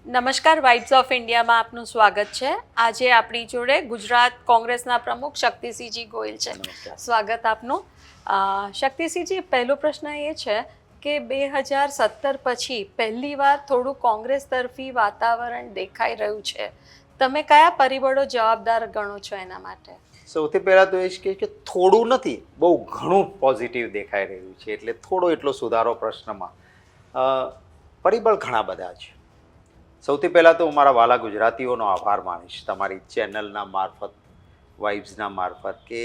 નમસ્કાર, vibes of ઇન્ડિયામાં આપનું સ્વાગત છે. આજે આપણી જોડે ગુજરાત કોંગ્રેસના પ્રમુખ શક્તિસિંહજી ગોહિલ છે. સ્વાગત આપનું. શક્તિસિંહજી, પહેલો પ્રશ્ન એ છે કે 2017 પછી પહેલીવાર થોડું કોંગ્રેસ તરફી વાતાવરણ દેખાઈ રહ્યું છે. તમે કયા પરિબળો જવાબદાર ગણો છો એના માટે? સૌથી પહેલાં તો એ જ કે થોડું નથી, બહુ ઘણું પોઝિટિવ દેખાઈ રહ્યું છે. એટલે થોડો એટલો સુધારો પ્રશ્નમાં. પરિબળ ઘણા બધા છે. સૌથી પહેલાં તો હું મારા વાલા ગુજરાતીઓનો આભાર માનીશ તમારી ચેનલના મારફત, વાઇબ્સના મારફત, કે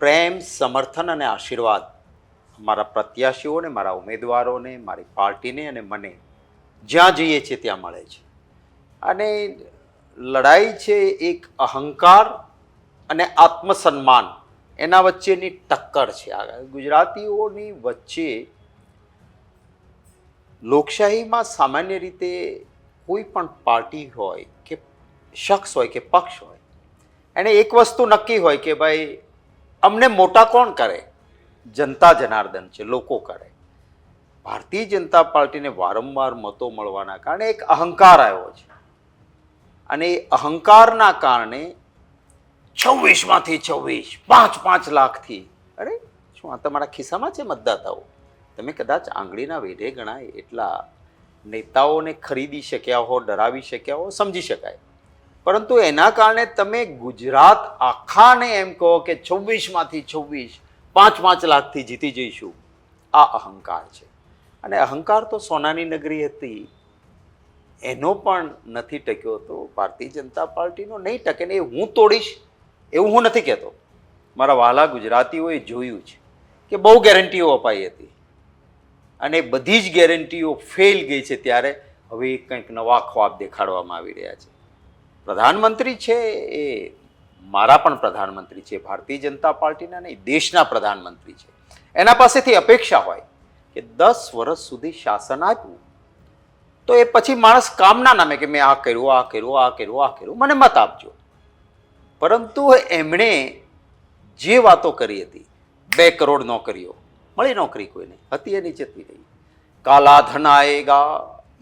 પ્રેમ, સમર્થન અને આશીર્વાદ મારા પ્રત્યાશીઓને, મારા ઉમેદવારોને, મારી પાર્ટીને અને મને જ્યાં જઈએ છીએ ત્યાં મળે છે. અને લડાઈ છે એક અહંકાર અને આત્મસન્માન એના વચ્ચેની ટક્કર છે. ગુજરાતીઓની વચ્ચે લોકશાહીમાં સામાન્ય રીતે કોઈ પણ પાર્ટી હોય કે શખ્સ હોય કે પક્ષ હોય, એને એક વસ્તુ નક્કી હોય કે ભાઈ અમને મોટા કોણ કરે? જનતા જનાર્દન છે, લોકો કરે. ભારતીય જનતા પાર્ટીને વારંવાર મતો મળવાના કારણે એક અહંકાર આવ્યો છે. અને એ અહંકારના કારણે 26માંથી 26, 5 લાખથી, અરે શું આ તમારા ખિસ્સામાં છે મતદાતાઓ? તમે કદાચ આંગળીના વેઢે ગણાય એટલા નેતાઓને ખરીદી શક્યા હો, ડરાવી શક્યા હો, સમજી શકાય. પરંતુ એના કારણે તમે ગુજરાત આખાને એમ કહો કે 26માંથી 26, 5 લાખથી જીતી જઈશું. આ અહંકાર છે. અને અહંકાર તો સોનાની નગરી હતી, એનો પણ નથી ટક્યો તો ભારતીય જનતા પાર્ટીનો નહીં ટકે ને. એ હું તોડીશ એવું હું નથી કહેતો. મારા વહાલા ગુજરાતીઓએ જોયું છે કે બહુ ગેરંટીઓ અપાઈ હતી અને બધી જ ગેરંટીઓ ફેલ ગઈ છે. ત્યારે હવે કંઈક નવા ખ્વાબ દેખાડવામાં આવી રહ્યા છે. પ્રધાનમંત્રી છે એ મારા પણ પ્રધાનમંત્રી છે, ભારતીય જનતા પાર્ટીના નહીં, દેશના પ્રધાનમંત્રી છે. એના પાસેથી અપેક્ષા હોય કે 10 વર્ષ સુધી શાસન આપ્યું તો એ પછી માણસ કામના નામે કે મેં આ કર્યું, આ કર્યું, આ કર્યું, આ કર્યું, મને મત આપજો. પરંતુ એમણે જે વાતો કરી હતી, 2 કરોડ નોકરીઓ મળી, નોકરી કોઈને હતી એની જતી રહી. કાલા ધન આએગા,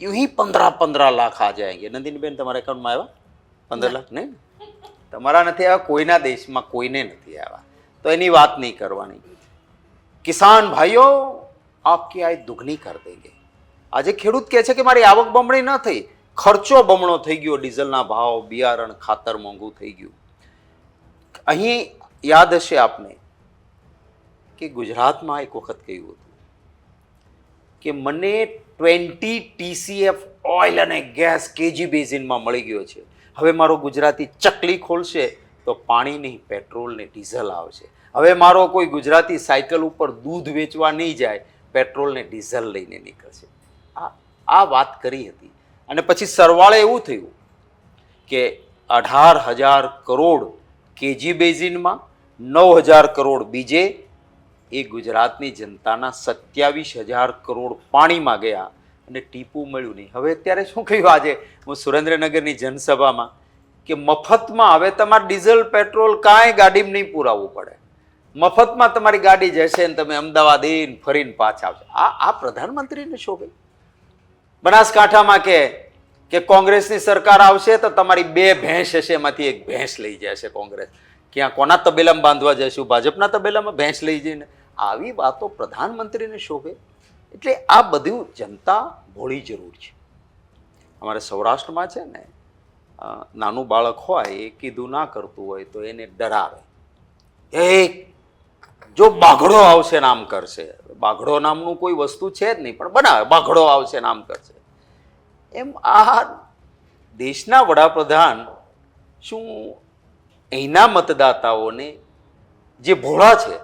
યું હી 15 લાખ આ જાયંગે. નંદિનીબેન, તમારા એકાઉન્ટમાં આવ્યા 15 લાખ? નહીં, તમારા નથી આવ્યા, કોઈના દેશમાં કોઈને નથી આવ્યા. તો એની વાત નહીં કરવાની. કિસાન ભાઈઓ આપકી આય દુગની કર દેંગે. આજે ખેડૂત કહે છે કે મારી આવક બમણી ન થઈ, ખર્ચો બમણો થઈ ગયો. ડીઝલના ભાવ, બિયારણ, ખાતર મોંઘું થઈ ગયું. અહીં યાદ હશે આપને કે ગુજરાતમાં એક વખત કહ્યું હતું કે મને 20 TCF ઓઇલ અને ગેસ કેજી બેઝિનમાં મળી ગયો છે. હવે મારો ગુજરાતી ચકલી ખોલશે તો પાણી નહીં, પેટ્રોલ ને ડીઝલ આવશે. હવે મારો કોઈ ગુજરાતી સાયકલ ઉપર દૂધ વેચવા નહીં જાય, પેટ્રોલ ને ડીઝલ લઈને નીકળશે. આ વાત કરી હતી. અને પછી સરવાળે એવું થયું કે 18,000 કરોડ કેજી બેઝિનમાં, 9,000 કરોડ બીજે, એ ગુજરાતની જનતાના 27,000 કરોડ પાણીમાં ગયા અને ટીપું મળ્યું નહીં. હવે અત્યારે શું કહ્યું આજે હું સુરેન્દ્રનગરની જનસભામાં કે મફતમાં હવે તમારે ડીઝલ, પેટ્રોલ કાંઈ ગાડીમાં નહીં પુરાવવું પડે. મફતમાં તમારી ગાડી જશે ને તમે અમદાવાદ ફરીને પાછા આવશે. આ પ્રધાનમંત્રીને શોભે? બનાસકાંઠામાં કે કોંગ્રેસની સરકાર આવશે તો તમારી 2 ભેંસ હશે, એમાંથી એક ભેંસ લઈ જશે કોંગ્રેસ. ક્યાં કોના તબેલામાં બાંધવા જશું? ભાજપના તબેલામાં ભેંસ લઈ જઈને. આવી વાતો પ્રધાનમંત્રીને શોભે? એટલે આ બધું જનતા ભોળી જરૂર છે. અમારે સૌરાષ્ટ્રમાં છે ને, નાનું બાળક હોય એ કીધું ના કરતું હોય તો એને ડરાવે. જો બાઘડો આવશે ને આમ કરશે. બાઘડો નામનું કોઈ વસ્તુ છે જ નહીં, પણ બનાવે બાઘડો આવશે ને આમ કરશે. એમ આ દેશના વડાપ્રધાન શું અહીંના મતદાતાઓને જે ભોળા છે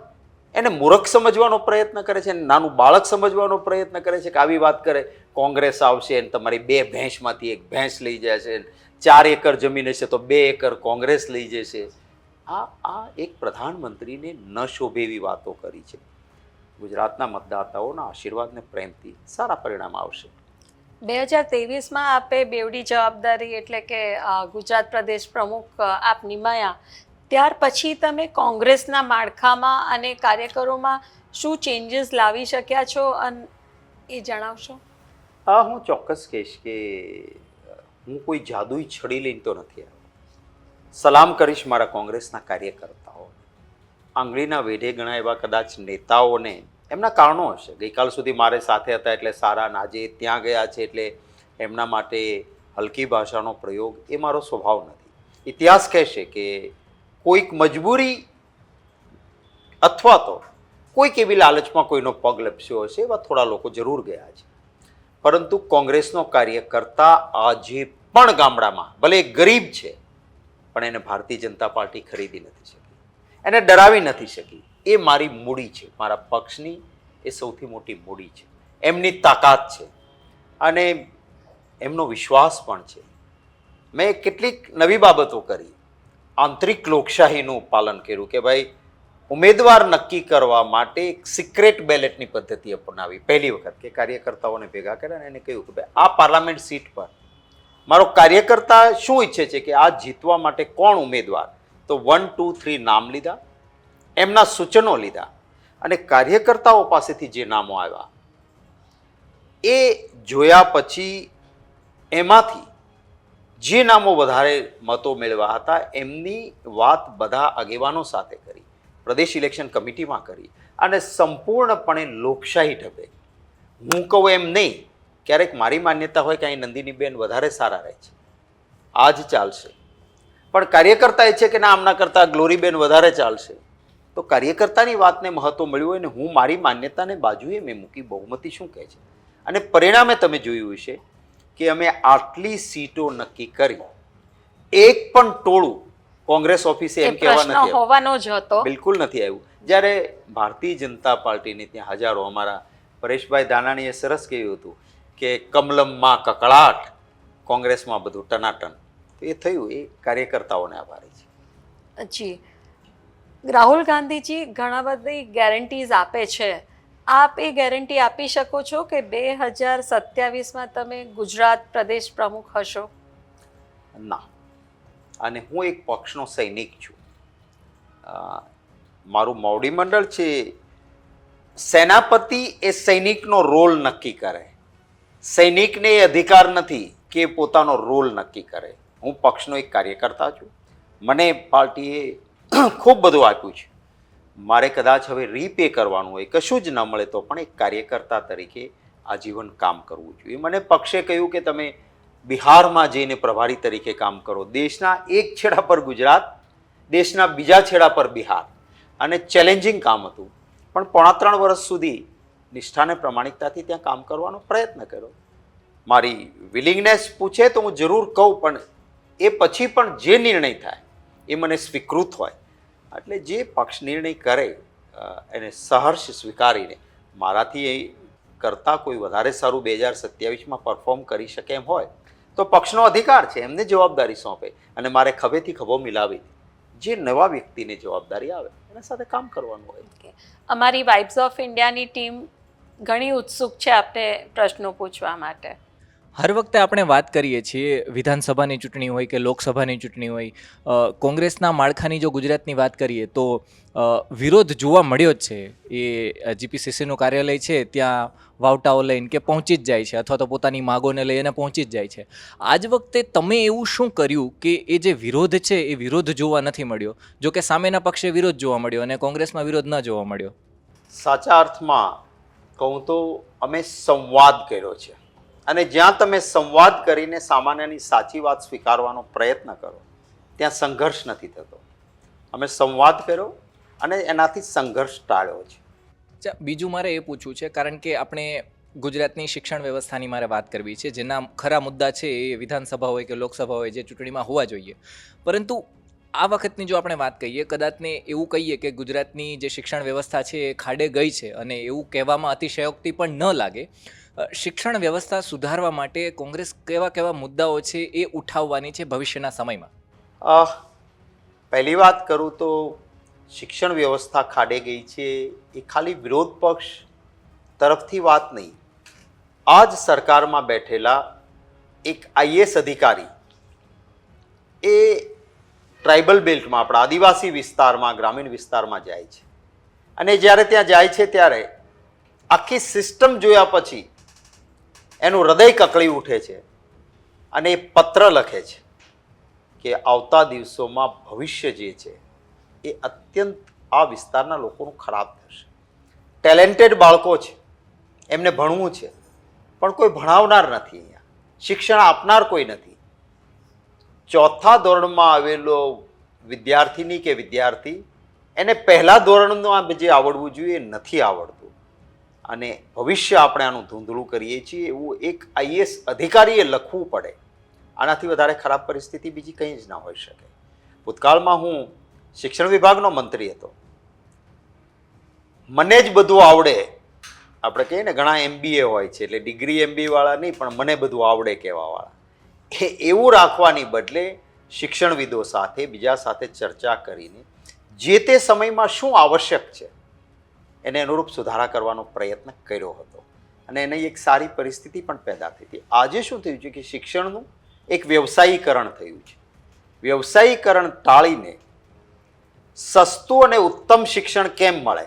એને મૂર્ખ સમજવાનો પ્રયત્ન કરે છે, નાનું બાળક સમજવાનો પ્રયત્ન કરે છે કે આવી વાત કરે કોંગ્રેસ આવશે ને તમારી 2 ભેંસમાંથી એક ભેંસ લઈ જશે, 4 એકર જમીન હશે તો 2 એકર કોંગ્રેસ લઈ જશે. આ એક પ્રધાનમંત્રીને ન શોભે એવી વાતો કરી છે. ગુજરાતના મતદાતાઓના આશીર્વાદને પ્રેમથી સારા પરિણામ આવશે. 2023માં આપે બેવડી જવાબદારી એટલે કે ગુજરાત પ્રદેશ પ્રમુખ આપ નિમાયા, ત્યાર પછી તમે કોંગ્રેસના માળખામાં અને કાર્યકરોમાં શું ચેન્જીસ લાવી શક્યા છો એ જણાવશો? હા, હું ચોક્કસ કહીશ કે હું કોઈ જાદુઈ છડી લઈને તો નથી આવ્યો. સલામ કરીશ મારા કોંગ્રેસના કાર્યકર્તાઓ, આંગળીના વેઢે ઘણા એવા કદાચ નેતાઓને એમના કારણો હશે. ગઈકાલ સુધી મારે સાથે હતા એટલે સારા, આજે ત્યાં ગયા છે એટલે એમના માટે હલકી ભાષાનો પ્રયોગ એ મારો સ્વભાવ નથી. ઇતિહાસ કહેશે કે કોઈક મજબૂરી અથવા તો કોઈક એવી લાલચમાં કોઈનો પગ લપસ્યો હશે, એવા થોડા લોકો જરૂર ગયા છે. પરંતુ કોંગ્રેસનો કાર્યકર્તા આજે પણ ગામડામાં, ભલે એ ગરીબ છે પણ એને ભારતીય જનતા પાર્ટી ખરીદી નથી શકી, એને ડરાવી નથી શકી. એ મારી મૂડી છે, મારા પક્ષની એ સૌથી મોટી મૂડી છે, એમની તાકાત છે અને એમનો વિશ્વાસ પણ છે. મેં કેટલીક નવી બાબતો કરી, આંતરિક લોકશાહીનું પાલન કર્યું કે ભાઈ ઉમેદવાર નક્કી કરવા માટે એક સિક્રેટ બેલેટની પદ્ધતિ અપનાવી પહેલી વખત, કે કાર્યકર્તાઓને ભેગા કર્યા અને એને કહ્યું કે ભાઈ આ પાર્લામેન્ટ સીટ પર મારો કાર્યકર્તા શું ઈચ્છે છે કે આ જીતવા માટે કોણ ઉમેદવાર, તો 1, 2, 3 નામ લીધા, એમના સૂચનો લીધા અને કાર્યકર્તાઓ પાસેથી જે નામો આવ્યા એ જોયા પછી એમાંથી જે નામો વધારે મતો મેળવ્યા હતા એમની વાત બધા આગેવાનો સાથે કરી, પ્રદેશ ઇલેક્શન કમિટીમાં કરી અને સંપૂર્ણપણે લોકશાહી ઢબે, હું કહું એમ નહીં, ક્યારેક મારી માન્યતા હોય કે અહીં નંદિનીબેન વધારે સારા રહે છે, આ જ ચાલશે, પણ કાર્યકર્તા એ છે કે ના આમના કરતાં ગ્લોરીબેન વધારે ચાલશે, તો કાર્યકર્તાની વાતને મહત્વ મળ્યું હોય ને હું મારી માન્યતાને બાજુએ મેં મૂકી, બહુમતી શું કહે છે. અને પરિણામે તમે જોયું હશે કે અમે આટલી સીટો નક્કી કરી, એક પણ ટોળું કોંગ્રેસ ઓફિસે એમ કહેવા નથી આવ્યું, હોવાનો જ હતો, બિલકુલ નથી આવ્યું. જ્યારે ભારતીય જનતા પાર્ટીને ત્યાં હજારો, અમારા પરેશભાઈ દાનાણીએ સરસ કહ્યું હતું કે કમલમમાં કકળાટ, કોંગ્રેસમાં બધું ટનાટન, તો એ થયું. એ કાર્યકર્તાઓને આભારી છે. જી, રાહુલ ગાંધીજી ઘણા બધી ગેરંટીઝ આપે છે, આપ એ ગેરંટી આપી શકો છો કે 2027માં તમે ગુજરાત પ્રદેશ પ્રમુખ હશો? ના, અને હું એક પક્ષનો સૈનિક છું. મારું મોવડી મંડળ છે, સેનાપતિ એ સૈનિકનો રોલ નક્કી કરે, સૈનિકને એ અધિકાર નથી કે પોતાનો રોલ નક્કી કરે. હું પક્ષનો એક કાર્યકર્તા છું, મને પાર્ટીએ ખૂબ બધું આપ્યું છે, મારે કદાચ હવે રીપે કરવાનું હોય, કશું જ ન મળે તો પણ એક કાર્યકર્તા તરીકે આજીવન કામ કરવું જોઈએ. મને પક્ષે કહ્યું કે તમે બિહારમાં જઈને પ્રભારી તરીકે કામ કરો, દેશના એક છેડા પર ગુજરાત, દેશના બીજા છેડા પર બિહાર, અને ચેલેન્જિંગ કામ હતું, પણ 3.5 વર્ષ સુધી નિષ્ઠાને પ્રમાણિકતાથી ત્યાં કામ કરવાનો પ્રયત્ન કર્યો. મારી વિલિંગનેસ પૂછે તો હું જરૂર કહું, પણ એ પછી પણ જે નિર્ણય થાય એ મને સ્વીકૃત હોય, એટલે જે પક્ષ નિર્ણય કરે એને સહર્ષ સ્વીકારીને મારાથી એ કરતાં કોઈ વધારે સારું 2027માં પરફોર્મ કરી શકે એમ હોય તો પક્ષનો અધિકાર છે, એમને જવાબદારી સોંપે અને મારે ખભેથી ખભો મિલાવી જે નવા વ્યક્તિને જવાબદારી આવે એના સાથે કામ કરવાનું હોય. અમારી વાઇબ્સ ઓફ ઇન્ડિયાની ટીમ ઘણી ઉત્સુક છે આપને પ્રશ્નો પૂછવા માટે. હર વખતે આપણે વાત કરીએ છીએ, વિધાનસભાની ચૂંટણી હોય કે લોકસભાની ચૂંટણી હોય, કોંગ્રેસના માળખાની જો ગુજરાતની વાત કરીએ તો વિરોધ જોવા મળ્યો જ છે. એ જીપીસીસીનું કાર્યાલય છે ત્યાં વાવટાઓ લઈને કે પહોંચી જ જાય છે, અથવા તો પોતાની માગોને લઈને પહોંચી જ જાય છે. આજ વખતે તમે એવું શું કર્યું કે એ જે વિરોધ છે એ વિરોધ જોવા નથી મળ્યો? જો કે સામેના પક્ષે વિરોધ જોવા મળ્યો અને કોંગ્રેસમાં વિરોધ ન જોવા મળ્યો. સાચા અર્થમાં કહું તો અમે સંવાદ કર્યો છે, અને જ્યાં તમે સંવાદ કરીને સામાન્યની સાચી વાત સ્વીકારવાનો પ્રયત્ન કરો ત્યાં સંઘર્ષ નથી થતો. અમે સંવાદ કર્યો અને એનાથી સંઘર્ષ ટાળ્યો છે. બીજું મારે એ પૂછવું છે, કારણ કે આપણે ગુજરાતની શિક્ષણ વ્યવસ્થાની મારે વાત કરવી છે, જેના ખરા મુદ્દા છે એ વિધાનસભા હોય કે લોકસભા હોય જે ચૂંટણીમાં હોવા જોઈએ, પરંતુ આ વખતની જો આપણે વાત કહીએ, કદાચને એવું કહીએ કે ગુજરાતની જે શિક્ષણ વ્યવસ્થા છે એ ખાડે ગઈ છે, અને એવું કહેવામાં અતિશયોક્તિ પણ ન લાગે. શિક્ષણ વ્યવસ્થા સુધારવા માટે કોંગ્રેસ કેવા કેવા મુદ્દાઓ છે એ ઉઠાવવાની છે ભવિષ્યના સમયમાં? પહેલી વાત કરું તો શિક્ષણ વ્યવસ્થા ખાડે ગઈ છે એ ખાલી વિરોધ પક્ષ તરફથી વાત નહીં, આ જ સરકારમાં બેઠેલા એક આઈએએસ અધિકારી એ ટ્રાઇબલ બેલ્ટમાં, આપણા આદિવાસી વિસ્તારમાં, ગ્રામીણ વિસ્તારમાં જાય છે, અને જ્યારે ત્યાં જાય છે ત્યારે આખી સિસ્ટમ જોયા પછી એનું હૃદય કકળી ઉઠે છે અને એ પત્ર લખે છે કે આવતા દિવસોમાં ભવિષ્ય જે છે એ અત્યંત આ વિસ્તારના લોકોનું ખરાબ થશે. ટેલેન્ટેડ બાળકો છે, એમને ભણવું છે, પણ કોઈ ભણાવનાર નથી, અહીંયા શિક્ષણ આપનાર કોઈ નથી. ચોથા ધોરણમાં આવેલો વિદ્યાર્થીની કે વિદ્યાર્થી એને પહેલા ધોરણનું જે આવડવું જોઈએ એ નથી આવડતું, અને ભવિષ્ય આપણે આનું ધૂંધળું કરીએ છીએ એવું એક આઈએએસ અધિકારીએ લખવું પડે. આનાથી વધારે ખરાબ પરિસ્થિતિ બીજી કંઈ જ ના હોઈ શકે. ભૂતકાળમાં હું શિક્ષણ વિભાગનો મંત્રી હતો. મને જ બધું આવડે, આપણે કહીએ ને ઘણા MBA હોય છે એટલે ડિગ્રી MBA વાળા નહીં, પણ મને બધું આવડે કહેવાવાળા, એવું રાખવાની બદલે શિક્ષણવિદો સાથે બીજા સાથે ચર્ચા કરીને જે તે સમયમાં શું આવશ્યક છે એને અનુરૂપ સુધારા કરવાનો પ્રયત્ન કર્યો હતો, અને એની એક સારી પરિસ્થિતિ પણ પેદા થઈ હતી. આજે શું થયું છે કે શિક્ષણનું એક વ્યવસાયીકરણ થયું છે. વ્યવસાયીકરણ ટાળીને સસ્તું અને ઉત્તમ શિક્ષણ કેમ મળે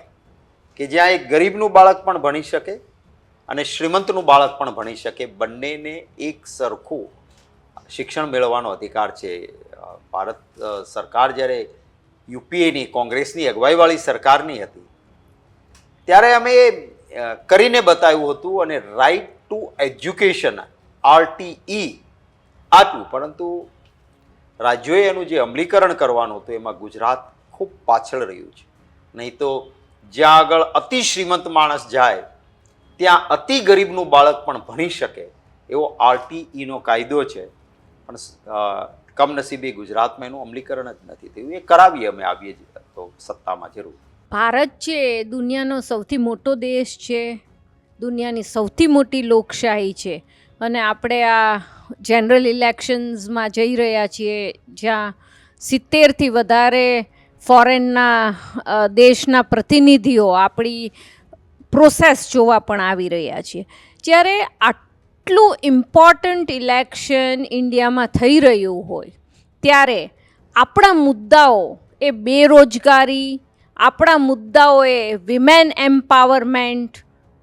કે જ્યાં એક ગરીબનું બાળક પણ ભણી શકે અને શ્રીમંતનું બાળક પણ ભણી શકે, બંનેને એક સરખું શિક્ષણ મેળવવાનો અધિકાર છે. ભારત સરકાર જ્યારે યુપીએની કોંગ્રેસની અગવાઈવાળી સરકારની હતી ત્યારે અમે કરીને બતાવ્યું હતું અને રાઇટ ટુ એજ્યુકેશન RTE આપ્યું, પરંતુ રાજ્યોએ એનું જે અમલીકરણ કરવાનું હતું એમાં ગુજરાત ખૂબ પાછળ રહ્યું છે. નહીં તો જ્યાં આગળ અતિ શ્રીમંત માણસ જાય ત્યાં અતિ ગરીબનું બાળક પણ ભણી શકે એવો RTE નો કાયદો છે, પણ કમનસીબે ગુજરાતમાં એનું અમલીકરણ જ નથી થયું. એ કરાવીએ અમે આવીએ તો સત્તામાં જરૂર. ભારત છે એ દુનિયાનો સૌથી મોટો દેશ છે, દુનિયાની સૌથી મોટી લોકશાહી છે, અને આપણે આ જનરલ ઇલેક્શન્સમાં જઈ રહ્યા છીએ જ્યાં 70થી વધારે ફોરેનના દેશના પ્રતિનિધિઓ આપણી પ્રોસેસ જોવા પણ આવી રહ્યા છીએ. જ્યારે આટલું ઇમ્પોર્ટન્ટ ઇલેક્શન ઇન્ડિયામાં થઈ રહ્યું હોય ત્યારે આપણા મુદ્દાઓ એ બેરોજગારી, આપણા મુદ્દાઓ એ વિમેન એમ્પાવરમેન્ટ,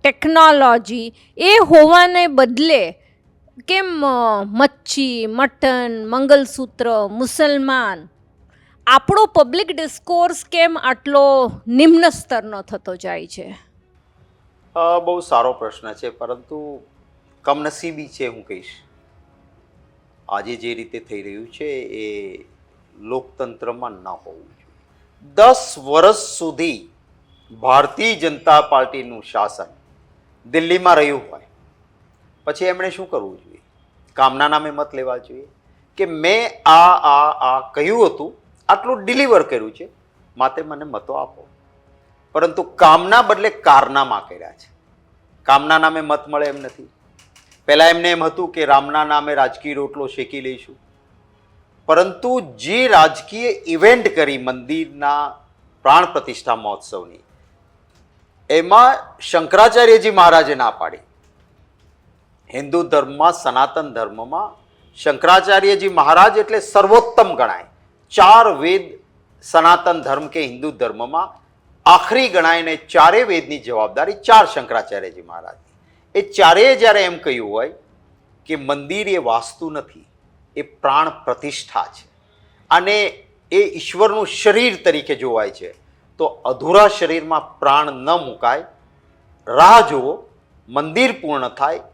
ટેકનોલોજી એ હોવાને બદલે કેમ મચ્છી, મટન, મંગલસૂત્ર, મુસલમાન, આપણો પબ્લિક ડિસ્કોર્સ કેમ આટલો નિમ્ન સ્તરનો થતો જાય છે? બહુ સારો પ્રશ્ન છે, પરંતુ કમનસીબી છે હું કહીશ. આજે જે રીતે થઈ રહ્યું છે એ લોકતંત્રમાં ન હોવું જોઈએ. 10 વર્ષ સુધી ભારતીય જનતા પાર્ટીનું શાસન દિલ્હીમાં રહ્યું હોય પછી એમણે શું કરવું જોઈએ? કામના નામે મત લેવા જોઈએ કે મેં આ કહ્યું હતું, આટલું ડિલિવર કર્યું છે, માટે મને મતો આપો. પરંતુ કામના બદલે કારનામા કર્યા છે. કામના નામે મત મળે એમ નથી. પહેલાં એમને એમ હતું કે રામના નામે રાજકીય રોટલો શેકી લઈશું, પરંતુ જે રાજકીય ઇવેન્ટ કરી મંદિરના પ્રાણ પ્રતિષ્ઠા મહોત્સવની, એમાં શંકરાચાર્યજી મહારાજે ના પાડી. હિન્દુ ધર્મમાં, સનાતન ધર્મમાં શંકરાચાર્યજી મહારાજ એટલે સર્વોત્તમ ગણાય. 4 વેદ સનાતન ધર્મ કે હિન્દુ ધર્મમાં આખરી ગણાય ને 4 વેદની જવાબદારી 4 શંકરાચાર્યજી મહારાજ. એ ચારેય જ્યારે એમ કહ્યું હોય કે મંદિર એ વાસ્તુ નથી, એ પ્રાણ પ્રતિષ્ઠા છે અને એ ઈશ્વરનું શરીર તરીકે જોવાય છે, તો અધૂરા શરીરમાં પ્રાણ ન મુકાય. રાહ જુઓ, મંદિર પૂર્ણ થાય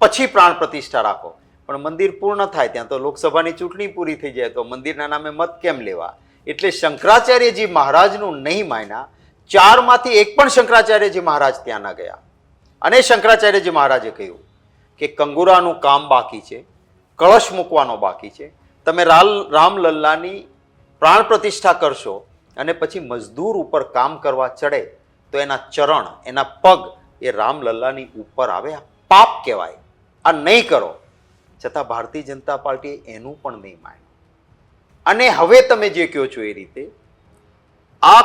પછી પ્રાણ પ્રતિષ્ઠા રાખો. પણ મંદિર પૂર્ણ થાય ત્યાં તો લોકસભાની ચૂંટણી પૂરી થઈ જાય, તો મંદિરના નામે મત કેમ લેવા? એટલે શંકરાચાર્યજી મહારાજનું નહીં માન્યા. 4માંથી એક પણ શંકરાચાર્યજી મહારાજ ત્યાં ન ગયા. અને શંકરાચાર્યજી મહારાજે કહ્યું કે કંગુરાનું કામ બાકી છે, કળશ મૂકવાનો બાકી છે. તમે રામલલ્લાની પ્રાણ પ્રતિષ્ઠા કરશો અને પછી મજદૂર ઉપર કામ કરવા ચડે તો એના ચરણ, એના પગ એ રામલલ્લાની ઉપર આવે. આ પાપ કહેવાય. આ નહીં કરો. છતાં ભારતીય જનતા પાર્ટીએ એનું પણ નહીં માન્યું. અને હવે તમે જે કહો છો એ રીતે આ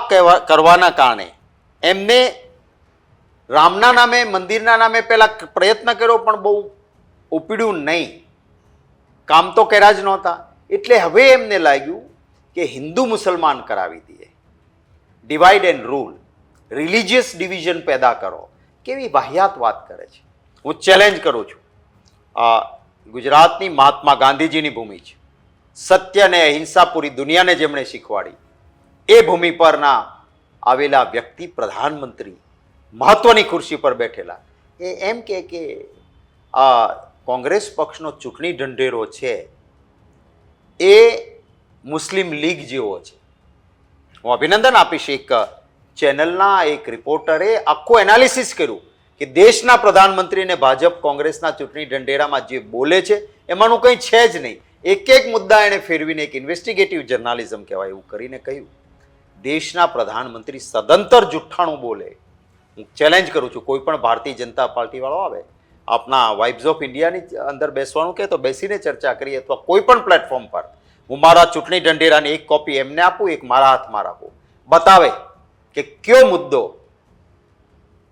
કરવાના કારણે એમને રામના નામે, મંદિરના નામે પહેલા પ્રયત્ન કર્યો પણ બહુ ઉપડ્યું નહીં. કામ તો કર્યા જ નહોતા. એટલે હવે એમને લાગ્યું કે હિન્દુ મુસલમાન કરાવી દઈએ, divide and rule, religious division પેદા કરો. કેવી વાહિયાત વાત કરે છે. હું ચેલેન્જ કરું છું આ ગુજરાતની મહાત્મા ગાંધીજીની ભૂમિ છે. સત્ય અને અહિંસા પૂરી દુનિયાને જેમણે શીખવાડી એ ભૂમિ પરના આવેલા વ્યક્તિ પ્રધાનમંત્રી મહત્વની ખુરશી પર બેઠેલા એ એમ કે આ કોંગ્રેસ પક્ષનો ચૂંટણી ઢંઢેરો છે એ મુસ્લિમ લીગ જેવો છે. હું અભિનંદન આપીશ, એક ચેનલના એક રિપોર્ટરે આખું એનાલિસિસ કર્યું કે દેશના પ્રધાનમંત્રીને ભાજપ કોંગ્રેસના ચૂંટણી ઢંઢેરામાં જે બોલે છે એમાંનું કંઈ છે જ નહીં. એક એક મુદ્દા એણે ફેરવીને એક ઇન્વેસ્ટિગેટિવ જર્નાલિઝમ કહેવાય એવું કરીને કહ્યું દેશના પ્રધાનમંત્રી સદંતર જુઠ્ઠાણું બોલે. હું ચેલેન્જ કરું છું, કોઈ પણ ભારતીય જનતા પાર્ટી વાળો આવે આપના વાઇબ્સ ઓફ ઇન્ડિયાની અંદર બેસવાનું કહે તો બેસીને ચર્ચા કરીએ, અથવા કોઈ પણ પ્લેટફોર્મ પર હું મારા ચૂંટણી ઢંઢેરાની એક કોપી એમને આપું, એક મારા હાથમાં રાખું, બતાવે કે કયો મુદ્દો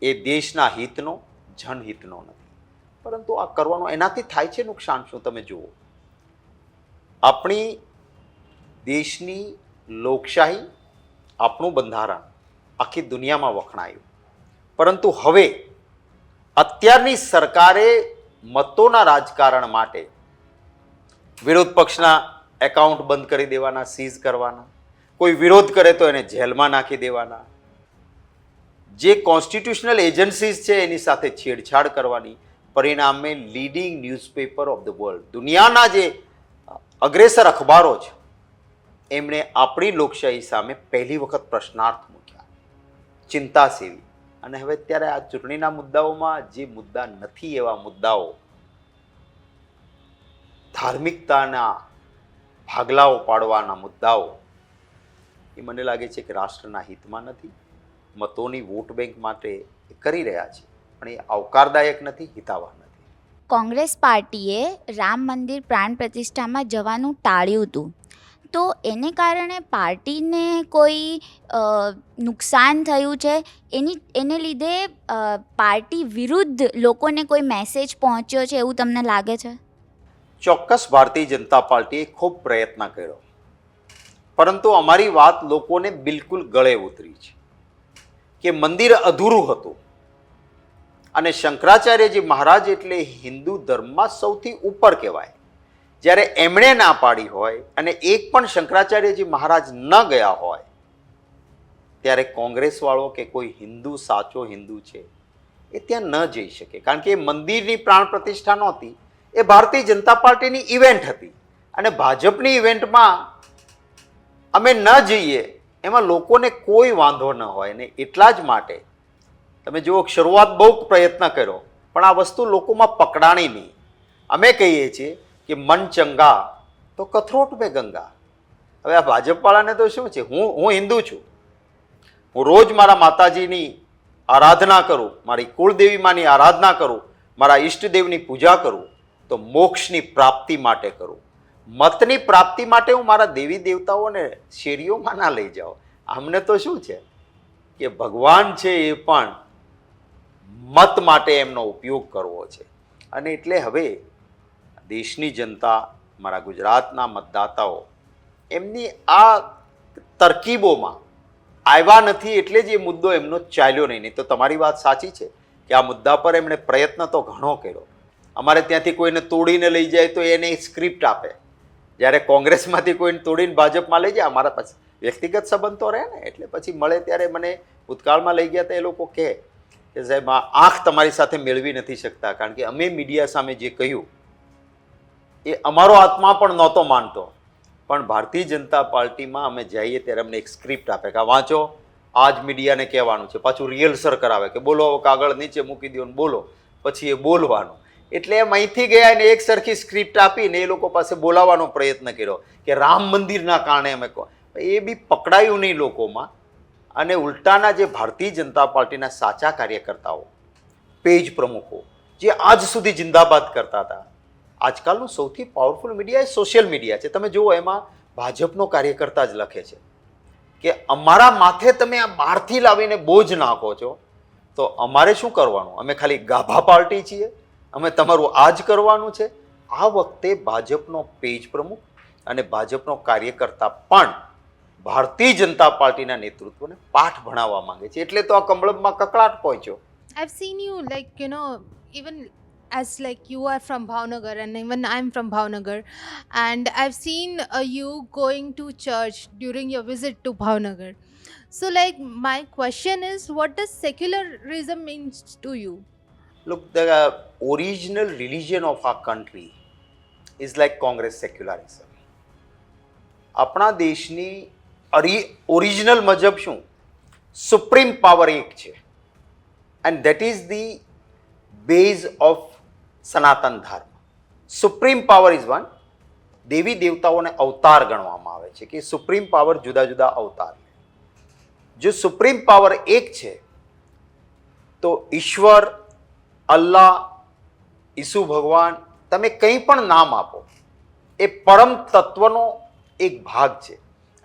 એ દેશના હિતનો જનહિતનો નથી. પરંતુ આ કરવાનો એનાથી થાય છે નુકસાન શું તમે જુઓ. આપણી દેશની લોકશાહી, આપણું બંધારણ આખી દુનિયામાં વખણાયું, પરંતુ હવે અત્યારની સરકારે મતોના રાજકારણ માટે વિરોધ પક્ષના એકાઉન્ટ બંધ કરી દેવાના, સીઝ કરવાના, કોઈ વિરોધ કરે તો એને જેલમાં નાખી દેવાના, જે કોન્સ્ટિટ્યુશનલ એજન્સીઝ છે એની સાથે છેડછાડ કરવાની, પરિણામે leading newspaper of the world, દુનિયાના જે અગ્રેસર અખબારો છે એમણે આપણી લોકશાહી સામે પહેલી વખત પ્રશ્નાર્થ મૂક્યા, ચિંતા સેવી. અને હવે અત્યારે આ ચૂંટણીના મુદ્દાઓમાં જે મુદ્દા નથી એવા મુદ્દાઓ, ધાર્મિકતાના ભાગલાઓ પાડવાના મુદ્દાઓ, એ મને લાગે છે કે રાષ્ટ્રના હિતમાં નથી, મતોની વોટ બેંક માટે કરી રહ્યા છે, પણ એ આવકારદાયક નથી, હિતાવહ નથી. કોંગ્રેસ પાર્ટીએ રામ મંદિર પ્રાણ પ્રતિષ્ઠામાં જવાનું ટાળ્યું હતું, તો એને કારણે પાર્ટીને કોઈ નુકસાન થયું છે? એને લીધે પાર્ટી વિરુદ્ધ લોકોને કોઈ મેસેજ પહોંચ્યો છે એવું તમને લાગે છે? ચોક્કસ ભારતીય જનતા પાર્ટીએ ખૂબ પ્રયત્ન કર્યો, પરંતુ અમારી વાત લોકોને બિલકુલ ગળે ઉતરી છે કે મંદિર અધૂરું હતું અને શંકરાચાર્યજી મહારાજ એટલે હિન્દુ ધર્મમાં સૌથી ઉપર કહેવાય. જ્યારે એમણે ના પાડી હોય અને એક પણ શંકરાચાર્યજી મહારાજ ન ગયા હોય ત્યારે કોંગ્રેસવાળો કે કોઈ હિન્દુ, સાચો હિન્દુ છે એ ત્યાં ન જઈ શકે, કારણ કે એ મંદિરની પ્રાણ પ્રતિષ્ઠા નહોતી, એ ભારતીય જનતા પાર્ટીની ઇવેન્ટ હતી. અને ભાજપની ઇવેન્ટમાં અમે ન જઈએ એમાં લોકોને કોઈ વાંધો ન હોય ને એટલા જ માટે તમે જુઓ, શરૂઆત બહુ પ્રયત્ન કર્યો પણ આ વસ્તુ લોકોમાં પકડાણી નહીં. અમે કહીએ છીએ કે મન ચંગા તો કથરોટ મેં ગંગા. હવે આ ભાજપવાળાને તો શું છે, હું હિન્દુ છું, હું રોજ મારા માતાજીની આરાધના કરું, મારી કુળદેવીમાંની આરાધના કરું, મારા ઈષ્ટદેવની પૂજા કરું, તો મોક્ષની પ્રાપ્તિ માટે કરું. મતની પ્રાપ્તિ માટે હું મારા દેવી દેવતાઓને શેરીઓમાં ના લઈ જાઉં. અમને તો શું છે કે ભગવાન છે એ પણ મત માટે એમનો ઉપયોગ કરવો છે. અને એટલે હવે દેશની જનતા, મારા ગુજરાતના મતદાતાઓ એમની આ તરકીબોમાં આવ્યા નથી, એટલે જ એ મુદ્દો એમનો ચાલ્યો નહીં. તો તમારી વાત સાચી છે કે આ મુદ્દા પર એમણે પ્રયત્ન તો ઘણો કર્યો. અમારે ત્યાંથી કોઈને તોડીને લઈ જાય તો એને સ્ક્રિપ્ટ આપે, જ્યારે કોંગ્રેસમાંથી કોઈને તોડીને ભાજપમાં લઈ જાય, અમારા પાસે વ્યક્તિગત સંબંધ તો રહે ને, એટલે પછી મળે ત્યારે મને ભૂતકાળમાં લઈ ગયા હતા એ લોકો કહે કે સાહેબ આ આંખ તમારી સાથે મેળવી નથી શકતા, કારણ કે અમે મીડિયા સામે જે કહ્યું એ અમારો આત્મા પણ નહોતો માનતો, પણ ભારતીય જનતા પાર્ટીમાં અમે જઈએ ત્યારે અમને એક સ્ક્રિપ્ટ આપે કે વાંચો, આ જ મીડિયાને કહેવાનું છે, પાછું રિહર્સલ કરાવે કે બોલો, કાગળ નીચે મૂકી દો ને બોલો, પછી એ બોલવાનું. એટલે એમ અહીંથી ગયા ને એક સરખી સ્ક્રિપ્ટ આપીને એ લોકો પાસે બોલાવવાનો પ્રયત્ન કર્યો કે રામ મંદિરના કારણે અમે કહો, એ બી પકડાયું નહીં લોકોમાં. અને ઉલટાના જે ભારતીય જનતા પાર્ટીના સાચા કાર્યકર્તાઓ, પેજ પ્રમુખો જે આજ સુધી જિંદાબાદ કરતા હતા, આજકાલનું સૌથી પાવરફુલ મીડિયા એ સોશિયલ મીડિયા છે. તમે જુઓ એમાં ભાજપનો કાર્યકર્તા જ લખે છે કે અમારા માથે તમે આ બહારથી લાવીને બોજ નાખો છો, તો અમારે શું કરવાનું? અમે ખાલી ગાભા પાર્ટી છીએ, અમે તમારું આ જ કરવાનું છે. આ વખતે ભાજપનો પેજ પ્રમુખ અને ભાજપનો કાર્યકર્તા પણ ભારતીય જનતા પાર્ટીના નેતૃત્વને પાઠ ભણાવવા માંગે છે, એટલે તો આ કમળમમાં કકળાટ પહોંચ્યો. I've seen you, like, even as like you are from Bhavnagar and even I'm from Bhavnagar, and I've seen you going to church during your visit to Bhavnagar. So like my question is, what does secularism means to you? Look, the original religion of our country is like Congress secularism. આપણા દેશની original મજહબ શું? Supreme power એક છે, and that is the base of Sanatan Dharma. Supreme power is one. દેવી દેવતાઓને અવતાર ગણવામાં આવે છે કે સુપ્રીમ પાવર જુદા જુદા અવતાર. જો સુપ્રીમ પાવર એક છે તો ઈશ્વર, અલ્લાહ, ઈસુ ભગવાન, તમે કંઈ પણ નામ આપો, એ પરમ તત્વનો એક ભાગ છે.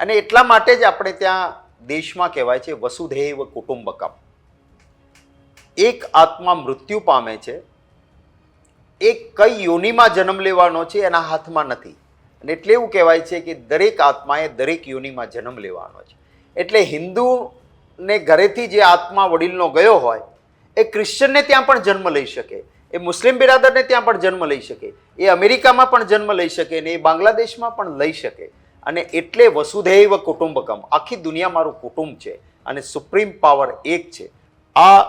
અને એટલા માટે જ આપણે ત્યાં દેશમાં કહેવાય છે વસુધૈવ કુટુંબકમ. એક આત્મા મૃત્યુ પામે છે, એ કઈ યોનિમાં જન્મ લેવાનો છે એના હાથમાં નથી. અને એટલે એવું કહેવાય છે કે દરેક આત્માએ દરેક યોનિમાં જન્મ લેવાનો છે. એટલે હિન્દુને ઘરેથી જે આત્મા વડીલનો ગયો હોય એ ક્રિશ્ચનને ત્યાં પણ જન્મ લઈ શકે, એ મુસ્લિમ બિરાદરને ત્યાં પણ જન્મ લઈ શકે, એ અમેરિકામાં પણ જન્મ લઈ શકે ને એ બાંગ્લાદેશમાં પણ લઈ શકે. અને એટલે વસુધૈવ કુટુંબકમ, આખી દુનિયા મારું કુટુંબ છે અને સુપ્રીમ પાવર એક છે. આ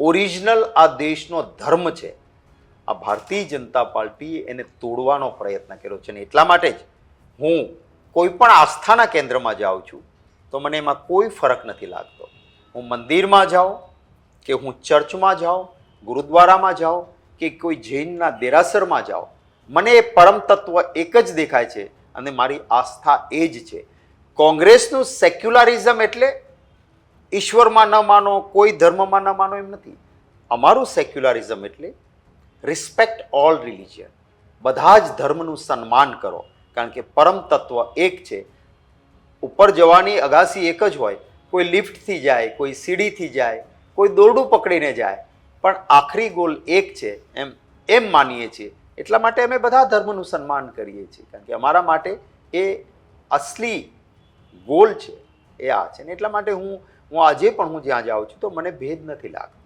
ઓરિજિનલ આ દેશનો ધર્મ છે. આ ભારતીય જનતા પાર્ટીએ એને તોડવાનો પ્રયત્ન કર્યો છે. અને એટલા માટે જ હું કોઈ પણ આસ્થાના કેન્દ્રમાં જાઉં છું તો મને એમાં કોઈ ફરક નથી લાગતો. હું મંદિરમાં જાઉં કે હું ચર્ચમાં જાઉં, ગુરુદ્વારામાં જાઉં કે કોઈ જૈનના દેરાસરમાં જાઉં, મને એ પરમ તત્વ એક જ દેખાય છે અને મારી આસ્થા એ જ છે. કોંગ્રેસનું સેક્યુલરિઝમ એટલે ઈશ્વરમાં ન માનો, કોઈ ધર્મમાં ન માનો એમ નથી. અમારું સેક્યુલરિઝમ એટલે રિસ્પેક્ટ ઓલ રિલિજન, બધા જ ધર્મનું સન્માન કરો, કારણ કે પરમ તત્વ એક છે. ઉપર જવાની અગાસી એક જ હોય, કોઈ લિફ્ટથી જાય, કોઈ સીડીથી જાય, કોઈ દોરડું પકડીને જાય, પણ આખરી ગોલ એક છે એમ માનીએ છીએ. એટલા માટે અમે બધા ધર્મનું સન્માન કરીએ છીએ, કારણ કે અમારા માટે એ અસલી ગોલ છે એ આ છે. ને એટલા માટે હું આજે પણ હું જ્યાં જાઉં છું તો મને ભેદ નથી લાગતો.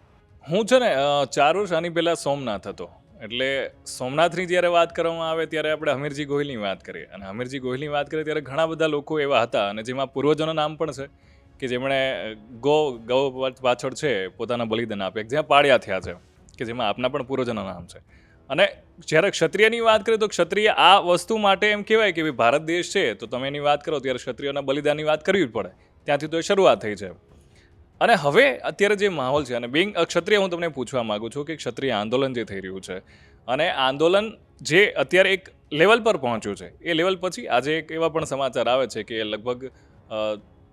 હું છે ને 4 વર્ષ આની પહેલાં સોમનાથ હતો. એટલે સોમનાથની જ્યારે વાત કરવામાં આવે ત્યારે આપણે હમીરજી ગોહિલની વાત કરીએ, અને હમીરજી ગોહિલની વાત કરીએ ત્યારે ઘણા બધા લોકો એવા હતા, અને જેમાં પૂર્વજોના નામ પણ છે કે જેમણે ગૌ પાછળ છે પોતાના બલિદાન આપ્યા, જ્યાં પાળ્યા થયા છે, કે જેમાં આપના પણ પૂર્વજોના નામ છે. અને જ્યારે ક્ષત્રિયની વાત કરીએ તો ક્ષત્રિય આ વસ્તુ માટે એમ કહેવાય કે ભાઈ ભારત દેશ છે તો તમે એની વાત કરો ત્યારે ક્ષત્રિયોના બલિદાનની વાત કરવી જ પડે. ત્યાંથી તો એ શરૂઆત થઈ છે. અને હવે અત્યારે જે માહોલ છે, અને બિંગ ક્ષત્રિય હું તમને પૂછવા માગું છું કે ક્ષત્રિય આંદોલન જે થઈ રહ્યું છે, અને આંદોલન જે અત્યારે એક લેવલ પર પહોંચ્યું છે, એ લેવલ પછી આજે એક એવા પણ સમાચાર આવે છે કે લગભગ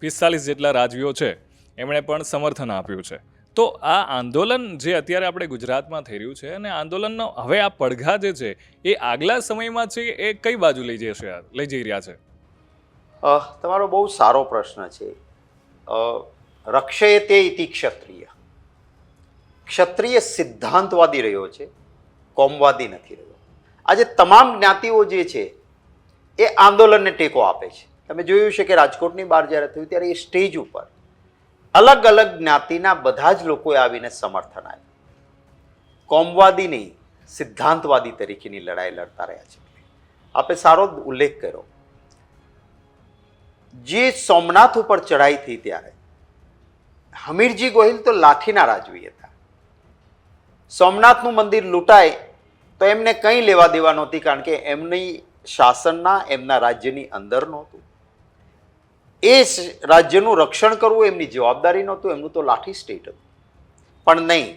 45 જેટલા રાજવીઓ છે એમણે પણ સમર્થન આપ્યું છે. તો આ આંદોલન જે અત્યારે આપણે ગુજરાતમાં થઈ રહ્યું છે, અને આંદોલનનો હવે આ પડઘા જે છે એ આગલા સમયમાં છે એ કઈ બાજુ લઈ જઈ રહ્યા છે? તમારો બહુ સારો પ્રશ્ન છે. રક્ષયતે ઇતિ ક્ષત્રિય. ક્ષત્રિય સિદ્ધાંતવાદી રહ્યો છે, કોમવાદી નથી રહ્યો. આજે તમામ જ્ઞાતિઓ જે છે એ આંદોલનને ટેકો આપે છે. તમે જોયું છે કે રાજકોટની બહાર જ્યારે થયું ત્યારે એ સ્ટેજ ઉપર અલગ અલગ જ્ઞાતિના બધા જ લોકોએ આવીને સમર્થન આપ્યું. કોમવાદી નહીં, સિદ્ધાંતવાદી તરીકેની લડાઈ લડતા રહ્યા છે. આપે સારો ઉલ્લેખ કર્યો. જે સોમનાથ ઉપર ચઢાઈ થઈ ત્યારે હમીરજી ગોહિલ તો લાઠીના રાજવી હતા. સોમનાથનું મંદિર લૂંટાય તો એમને કંઈ લેવા દેવા નહોતી, કારણ કે એમની શાસનના એમના રાજ્યની અંદર નહોતું. એ રાજ્યનું રક્ષણ કરવું એમની જવાબદારી નહોતું, એમનું તો લાઠી સ્ટેટ હતું. પણ નહીં,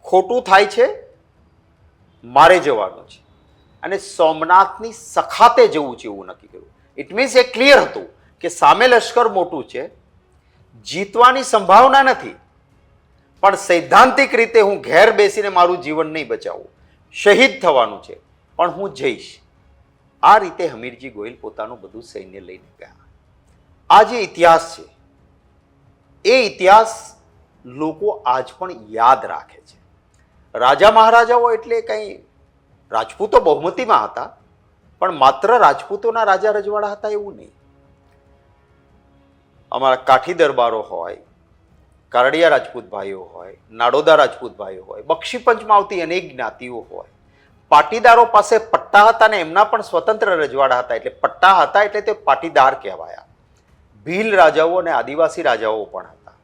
ખોટું થાય છે, મારે જવાનું છે અને સોમનાથની સખાતે જવું છે એવું નક્કી કર્યું. ઇટ મીન્સ એ ક્લિયર હતું કે સામે લશ્કર મોટું છે, જીતવાની સંભાવના નથી, પણ સૈદ્ધાંતિક રીતે હું ઘેર બેસીને મારું જીવન નહીં બચાવું, શહીદ થવાનું છે, પણ હું જઈશ. આ રીતે હમીરજી ગોહિલ પોતાનું બધું સૈન્ય લઈને ગયા. આ જે ઇતિહાસ છે એ ઇતિહાસ લોકો આજ પણ યાદ રાખે છે. રાજા મહારાજાઓ એટલે કંઈ રાજપૂતો બહુમતીમાં હતા, પણ માત્ર રાજપૂતોના રાજા રજવાડા હતા એવું નહીં. અમારા કાઠી દરબારો હોય, કારડિયા રાજપૂત ભાઈઓ હોય, નાડોદા રાજપૂત ભાઈઓ હોય, બક્ષીપંચમાં આવતી અનેક જ્ઞાતિઓ હોય, પાટીદારો પાસે પટ્ટા હતા ને એમના પણ સ્વતંત્ર રજવાડા હતા, એટલે પટ્ટા હતા એટલે તે પાટીદાર કહેવાયા. ભીલ રાજાઓ અને આદિવાસી રાજાઓ પણ હતા.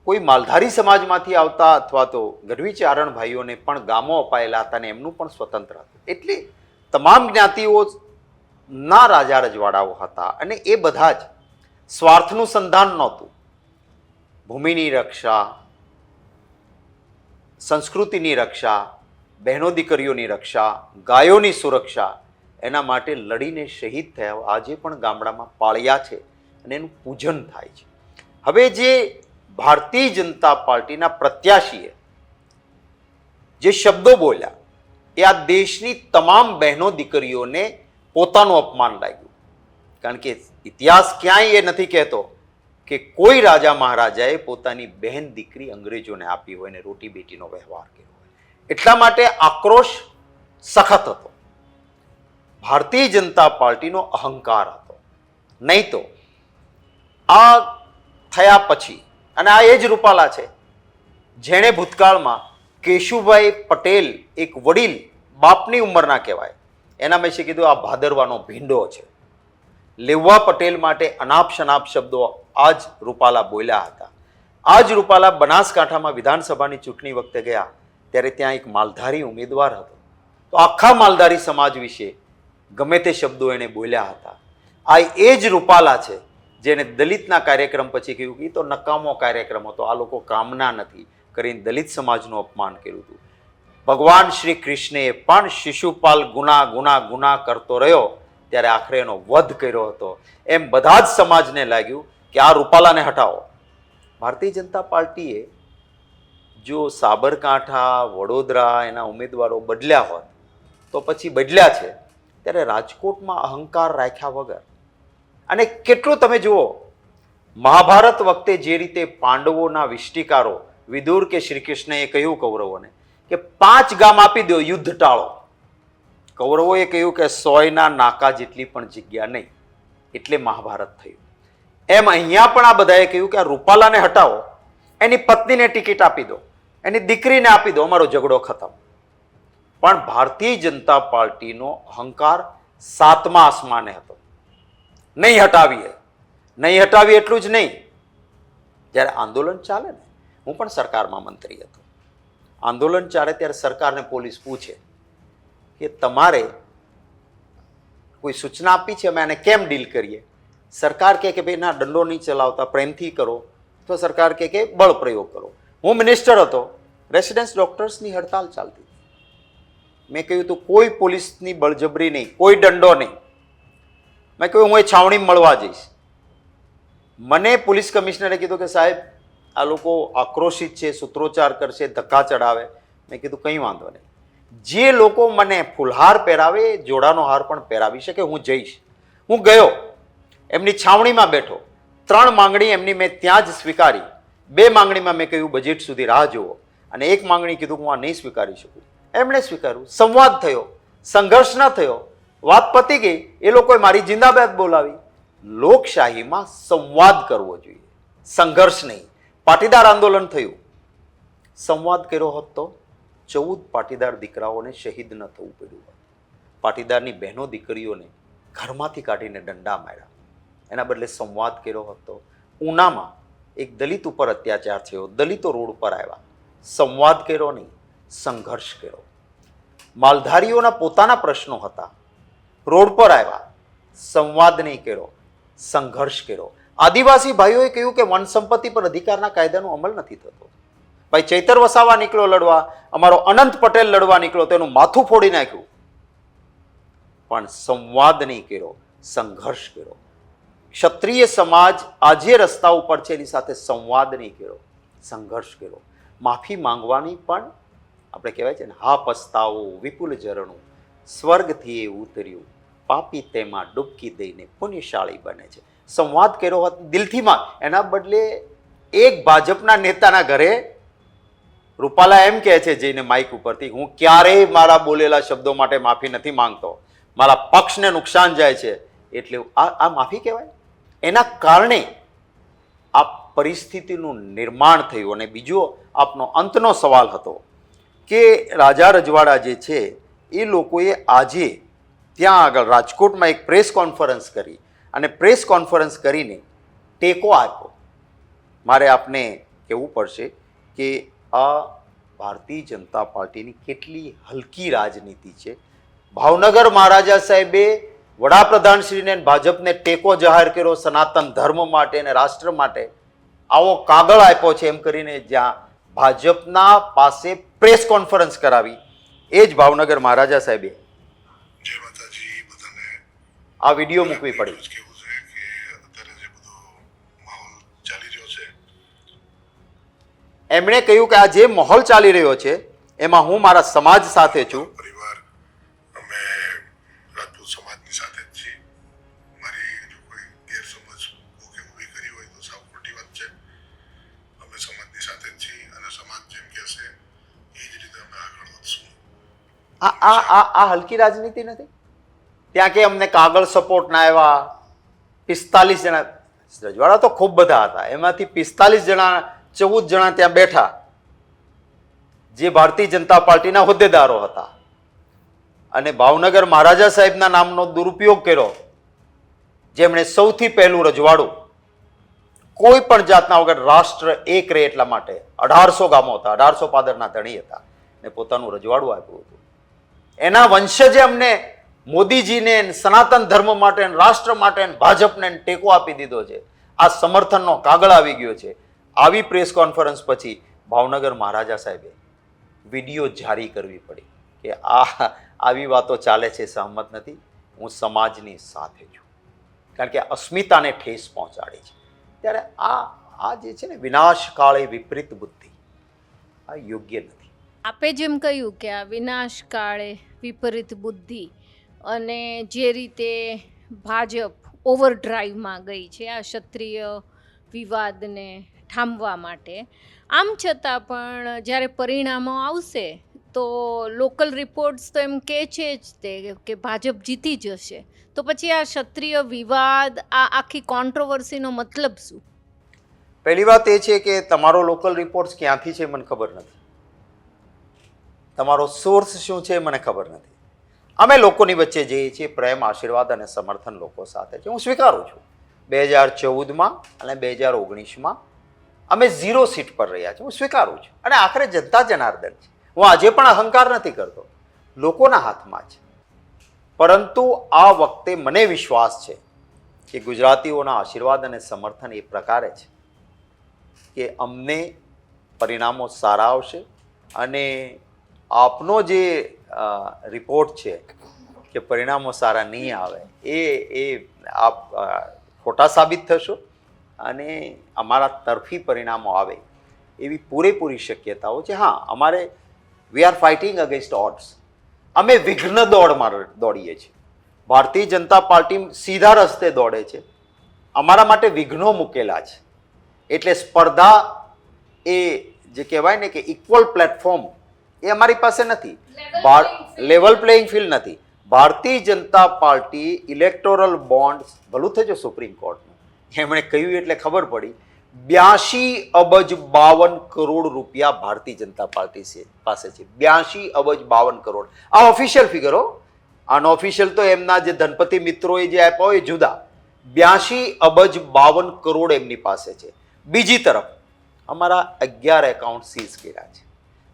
કોઈ માલધારી સમાજમાંથી આવતા અથવા તો ગઢવી ચારણ ભાઈઓને પણ ગામો અપાયેલા હતા ને એમનું પણ સ્વતંત્ર હતું. એટલે તમામ જ્ઞાતિઓ ના રાજા રજવાડાઓ હતા અને એ બધા જ સ્વાર્થનું સંધાન નહોતું. ભૂમિની રક્ષા, સંસ્કૃતિની રક્ષા, બહેનો દીકરીઓની રક્ષા, ગાયોની સુરક્ષા, એના માટે લડીને શહીદ થયા આજે પણ ગામડામાં પાળ્યા છે અને એનું પૂજન થાય છે. હવે જે ભારતીય જનતા પાર્ટીના પ્રત્યાશીએ જે શબ્દો બોલ્યા એ આ દેશની તમામ બહેનો દીકરીઓને પોતાનું અપમાન લાગ્યું. કારણ કે ઇતિહાસ ક્યાંય એ નથી કહેતો કે કોઈ રાજા મહારાજાએ પોતાની બહેન દીકરી અંગ્રેજોને આપી હોય ને રોટી બેટીનો વ્યવહાર કર્યો હોય. એટલા માટે આક્રોશ સખત હતો. ભારતીય જનતા પાર્ટીનો અહંકાર હતો. નહીં તો આ થયા પછી, અને આ એ જ રૂપાલા છે જેણે ભૂતકાળમાં કેશુભાઈ પટેલ, એક વડીલ બાપની ઉંમરના કહેવાય, એના મેં કીધું આ ભાદરવાનો ભીંડો છે. લેવા પટેલ માટે અનાપ શનાપ શબ્દો આજ રૂપાલા બોલ્યા હતા. આજ રૂપાલા બનાસકાંઠામાં વિધાનસભાની ચૂંટણી વખતે ગયા ત્યારે ત્યાં એક માલધારી ઉમેદવાર હતો, તો આખા માલધારી સમાજ વિશે ગમે તે શબ્દો એને બોલ્યા હતા. આ એ જ રૂપાલા છે જેને દલિતના કાર્યક્રમ પછી કહ્યું કે એ તો નકામો કાર્યક્રમ હતો, આ લોકો કામના નથી કરીને દલિત સમાજનું અપમાન કર્યું હતું. ભગવાન શ્રી કૃષ્ણએ પણ શિશુપાલ ગુના ગુના ગુના કરતો રહ્યો ત્યારે આખરે એનો વધ કર્યો હતો. એમ બધા જ સમાજને લાગ્યું કે આ રૂપાલાને હટાવો. ભારતીય જનતા પાર્ટીએ જો સાબરકાંઠા, વડોદરા એના ઉમેદવારો બદલ્યા હોત તો પછી બદલ્યા છે ત્યારે રાજકોટમાં અહંકાર રાખ્યા વગર, અને કેટલું તમે જુઓ મહાભારત વખતે જે રીતે પાંડવોના વિષ્ટિકારો વિદુર કે શ્રી કૃષ્ણએ કહ્યું કૌરવોને કે 5 ગામ આપી દો, યુદ્ધ ટાળો. કૌરવોએ કહ્યું કે 100ના નાકા જેટલી પણ જગ્યા નહીં, એટલે મહાભારત થયું. એમ અહીંયા પણ આ બધાએ કહ્યું કે આ રૂપાલાને હટાવો, એની પત્નીને ટિકિટ આપી દો, એની દીકરીને આપી દો, અમારો ઝઘડો ખતમ. પણ ભારતીય જનતા પાર્ટીનો અહંકાર 7મા આસમાને હતો. નહીં હટાવીએ, નહીં હટાવીએ એટલું જ નહીં, જ્યારે આંદોલન ચાલે ને, હું પણ સરકારમાં મંત્રી હતો, આંદોલન ચાલે ત્યારે સરકારને પોલીસ પૂછે કે તમારે કોઈ સૂચના આપી છે, અમે આને કેમ ડીલ કરીએ? સરકાર કહે કે ભાઈ ના, દંડો નહીં ચલાવતા, પ્રેમથી કરો, તો સરકાર કહે કે બળ પ્રયોગ કરો. હું મિનિસ્ટર હતો, રેસિડેન્સ ડોક્ટર્સની હડતાલ ચાલતી. મેં કહ્યું તું કોઈ પોલીસની બળજબરી નહીં, કોઈ દંડો નહીં. મેં કહ્યું હું એ છાવણીમાં મળવા જઈશ. મને પોલીસ કમિશનરે કીધું કે સાહેબ આ લોકો આક્રોશિત છે, સૂત્રોચ્ચાર કરશે, ધક્કા ચડાવે. મેં કીધું કંઈ વાંધો નહીં, જે લોકો મને ફૂલહાર પહેરાવે, જોડાનો હાર પણ પહેરાવી શકે, હું જઈશ. હું ગયો, એમની છાવણીમાં બેઠો. 3 માંગણી એમની મેં ત્યાં જ સ્વીકારી. 2 માંગણીમાં મેં કહ્યું બજેટ સુધી રાહ જુઓ, અને 1 માંગણી કીધું હું આ નહીં સ્વીકારી શકું. એમણે સ્વીકાર્યું. સંવાદ થયો, સંઘર્ષ ન થયો, વાત પતી ગઈ. એ લોકોએ મારી જિંદાબાદ બોલાવી. લોકશાહીમાં સંવાદ કરવો જોઈએ, સંઘર્ષ નહીં. પાટીદાર આંદોલન થયું, સંવાદ કર્યો હોત તો 14 પાટીદાર દીકરાઓને શહીદ ન થવું પડ્યું હોત. પાટીદારની બહેનો દીકરીઓને ઘરમાંથી કાઢીને દંડા માર્યા. એના બદલે સંવાદ કર્યો હોત તો ઉનામાં એક દલિત ઉપર અત્યાચાર થયો, દલિતો રોડ પર આવ્યા, સંવાદ કર્યો નહીં, સંઘર્ષ કર્યો. માલધારીઓના પોતાના પ્રશ્નો હતા, રોડ પર આવ્યા, સંવાદ નહીં કર્યો, સંઘર્ષ કર્યો. આદિવાસી ભાઈઓએ કહ્યું કે વન સંપત્તિ પર અધિકારના કાયદાનો અમલ નથી થતો. ભાઈ ચૈતર વસાવા નીકળ્યો લડવા, અમારો અનંત પટેલ લડવા નીકળ્યો, તેનું માથું ફોડી નાખ્યું, પણ સંવાદ નહીં કર્યો, સંઘર્ષ કર્યો. ક્ષત્રિય સમાજ આજે રસ્તા ઉપર છે, એની સાથે સંવાદ નહીં કર્યો, સંઘર્ષ કર્યો. માફી માંગવાની પણ આપણે કહેવાય છે ને, હા પસ્તાવો વિપુલ ઝરણું સ્વર્ગથી એ ઉતર્યું, પાપી તેમાં ડૂબકી દઈને પુણ્યશાળી બને છે. સંવાદ કર્યો હોત દિલથી માં, એના બદલે એક ભાજપના નેતાના ઘરે રૂપાલા એમ કહે છે જઈને માઇક ઉપરથી, હું ક્યારેય મારા બોલેલા શબ્દો માટે માફી નથી માંગતો, મારા પક્ષને નુકસાન જાય છે, એટલે આ માફી કહેવાય? એના કારણે આ પરિસ્થિતિનું નિર્માણ થયું. અને બીજો આપનો અંતનો સવાલ હતો કે રાજા રજવાડા જે છે એ લોકોએ આજે ત્યાં આગળ રાજકોટમાં એક પ્રેસ કોન્ફરન્સ કરી અને પ્રેસ કોન્ફરન્સ કરીને ટેકો આપ્યો. મારે આપને કહેવું પડશે કે આ ભારતીય જનતા પાર્ટીની કેટલી હલકી રાજનીતિ છે. ભાવનગર મહારાજા સાહેબે વડાપ્રધાનશ્રીને ભાજપને ટેકો જાહેર કર્યો સનાતન ધર્મ માટે અને રાષ્ટ્ર માટે, આવો કાગળ આપ્યો છે એમ કરીને જ્યાં ભાજપના પાસે પ્રેસ કોન્ફરન્સ કરાવી, એ જ ભાવનગર મહારાજા સાહેબે જય માતાજી બધાને. આ વિડીયો મૂકવી પડી. એટલું જ કહેવું છે કે અત્યારે જે બધો માહોલ ચાલી રહ્યો છે, એમણે કહ્યું કે આ જે માહોલ ચાલી રહ્યો છે એમાં હું મારા સમાજ સાથે છું. પરિવાર અમે રાજપૂત સમાજની સાથે જ છીએ. મારી જો કોઈ ગેરસમજ કે ઊભી કરી હોય તો સાવ ખોટી વાત છે. અમે સમાજની સાથે જ છીએ અને સમાજ જેમ કહેશે એ જ રીતે અમે આગળ વધશું. આ આ આ આ હલકી રાજનીતિ નથી. ત્યાં કે અમને કાગળ સપોર્ટના આવ્યા 45 જણા, રજવાડા તો ખૂબ બધા હતા, એમાંથી 45 જણા 14 જણા ત્યાં બેઠા જે ભારતીય જનતા પાર્ટીના હોદ્દેદારો હતા અને ભાવનગર મહારાજા સાહેબના નામનો દુરુપયોગ કર્યો, જેમણે સૌથી પહેલું રજવાડું કોઈ પણ જાતના વગર રાષ્ટ્ર એક રહે એટલા માટે 1800 ગામો હતા, 1800 પાદરના ધણી હતા ને પોતાનું રજવાડું આપ્યું હતું. એના વંશજે અમને મોદીજીને સનાતન ધર્મ માટે રાષ્ટ્ર માટે ભાજપને ટેકો આપી દીધો છે. આ સમર્થનનો કાગળ આવી ગયો છે. આવી પ્રેસ કોન્ફરન્સ પછી ભાવનગર મહારાજા સાહેબે વિડીયો જારી કરવી પડી કે આવી વાતો ચાલે છે, સહમત નથી, હું સમાજની સાથે છું, કારણ કે અસ્મિતાને ઠેસ પહોંચાડી છે. ત્યારે આ જે છે ને વિનાશ કાળે વિપરીત બુદ્ધિ, આ યોગ્ય નથી. આપે જેમ કહ્યું કે આ વિનાશ કાળે વિપરીત બુદ્ધિ અને જે રીતે ભાજપ ઓવરડ્રાઈવમાં ગઈ છે આ ક્ષત્રિય વિવાદને થાંભવા માટે, આમ છતાં પણ જ્યારે પરિણામો આવશે તો લોકલ રિપોર્ટ્સ તો એમ કહે છે જ તે કે ભાજપ જીતી જશે. તો પછી આ ક્ષત્રિય વિવાદ, આ આખી કોન્ટ્રોવર્સીનો મતલબ શું? પહેલી વાત એ છે કે તમારો લોકલ રિપોર્ટ્સ ક્યાંથી છે મને ખબર નથી, તમારો સોર્સ શું છે મને ખબર નથી. અમે લોકોની વચ્ચે જઈએ છીએ, પ્રેમ, આશીર્વાદ અને સમર્થન લોકો સાથે છે. હું સ્વીકારું છું 2014માં અને 2019માં અમે 0 સીટ પર રહ્યા છીએ, હું સ્વીકારું છું. અને આખરે જનતા જનાર્દન છે, હું આજે પણ અહંકાર નથી કરતો, લોકોના હાથમાં છે. પરંતુ આ વખતે મને વિશ્વાસ છે કે ગુજરાતીઓના આશીર્વાદ અને સમર્થન એ પ્રકારે છે કે અમને પરિણામો સારા આવશે. અને આપનો જે રિપોર્ટ છે કે પરિણામો સારા નહીં આવે એ આપ ખોટા સાબિત થશો અને અમારા તરફી પરિણામો આવે એવી પૂરેપૂરી શક્યતાઓ છે. હા, અમારે we are fighting against odds. અમે વિઘ્ન દોડમાં દોડીએ છીએ. ભારતીય જનતા પાર્ટી સીધા રસ્તે દોડે છે, અમારા માટે વિઘ્નો મૂકેલા છે. એટલે સ્પર્ધા એ જે કહેવાય ને કે ઇક્વલ પ્લેટફોર્મ એ અમારી પાસે નથી, લેવલ પ્લેઇંગ ફિલ્ડ નથી. Bharatiya Janata party electoral bond, ભલું થજો સુપ્રીમ કોર્ટનું, એમણે કહ્યું એટલે ખબર પડી, 82 અબજ 52 કરોડ રૂપિયા ભારતીય જનતા પાર્ટી પાસે છે. 82 અબજ 52 કરોડ, આ ઓફિશિયલ ફિગરો. અનઓફિશિયલ તો એમના જે ધનપતિ મિત્રોએ જે આપ્યા હોય એ જુદા. 82 અબજ 52 કરોડ એમની પાસે છે. બીજી તરફ અમારા 11 એકાઉન્ટ સીઝ કર્યા છે,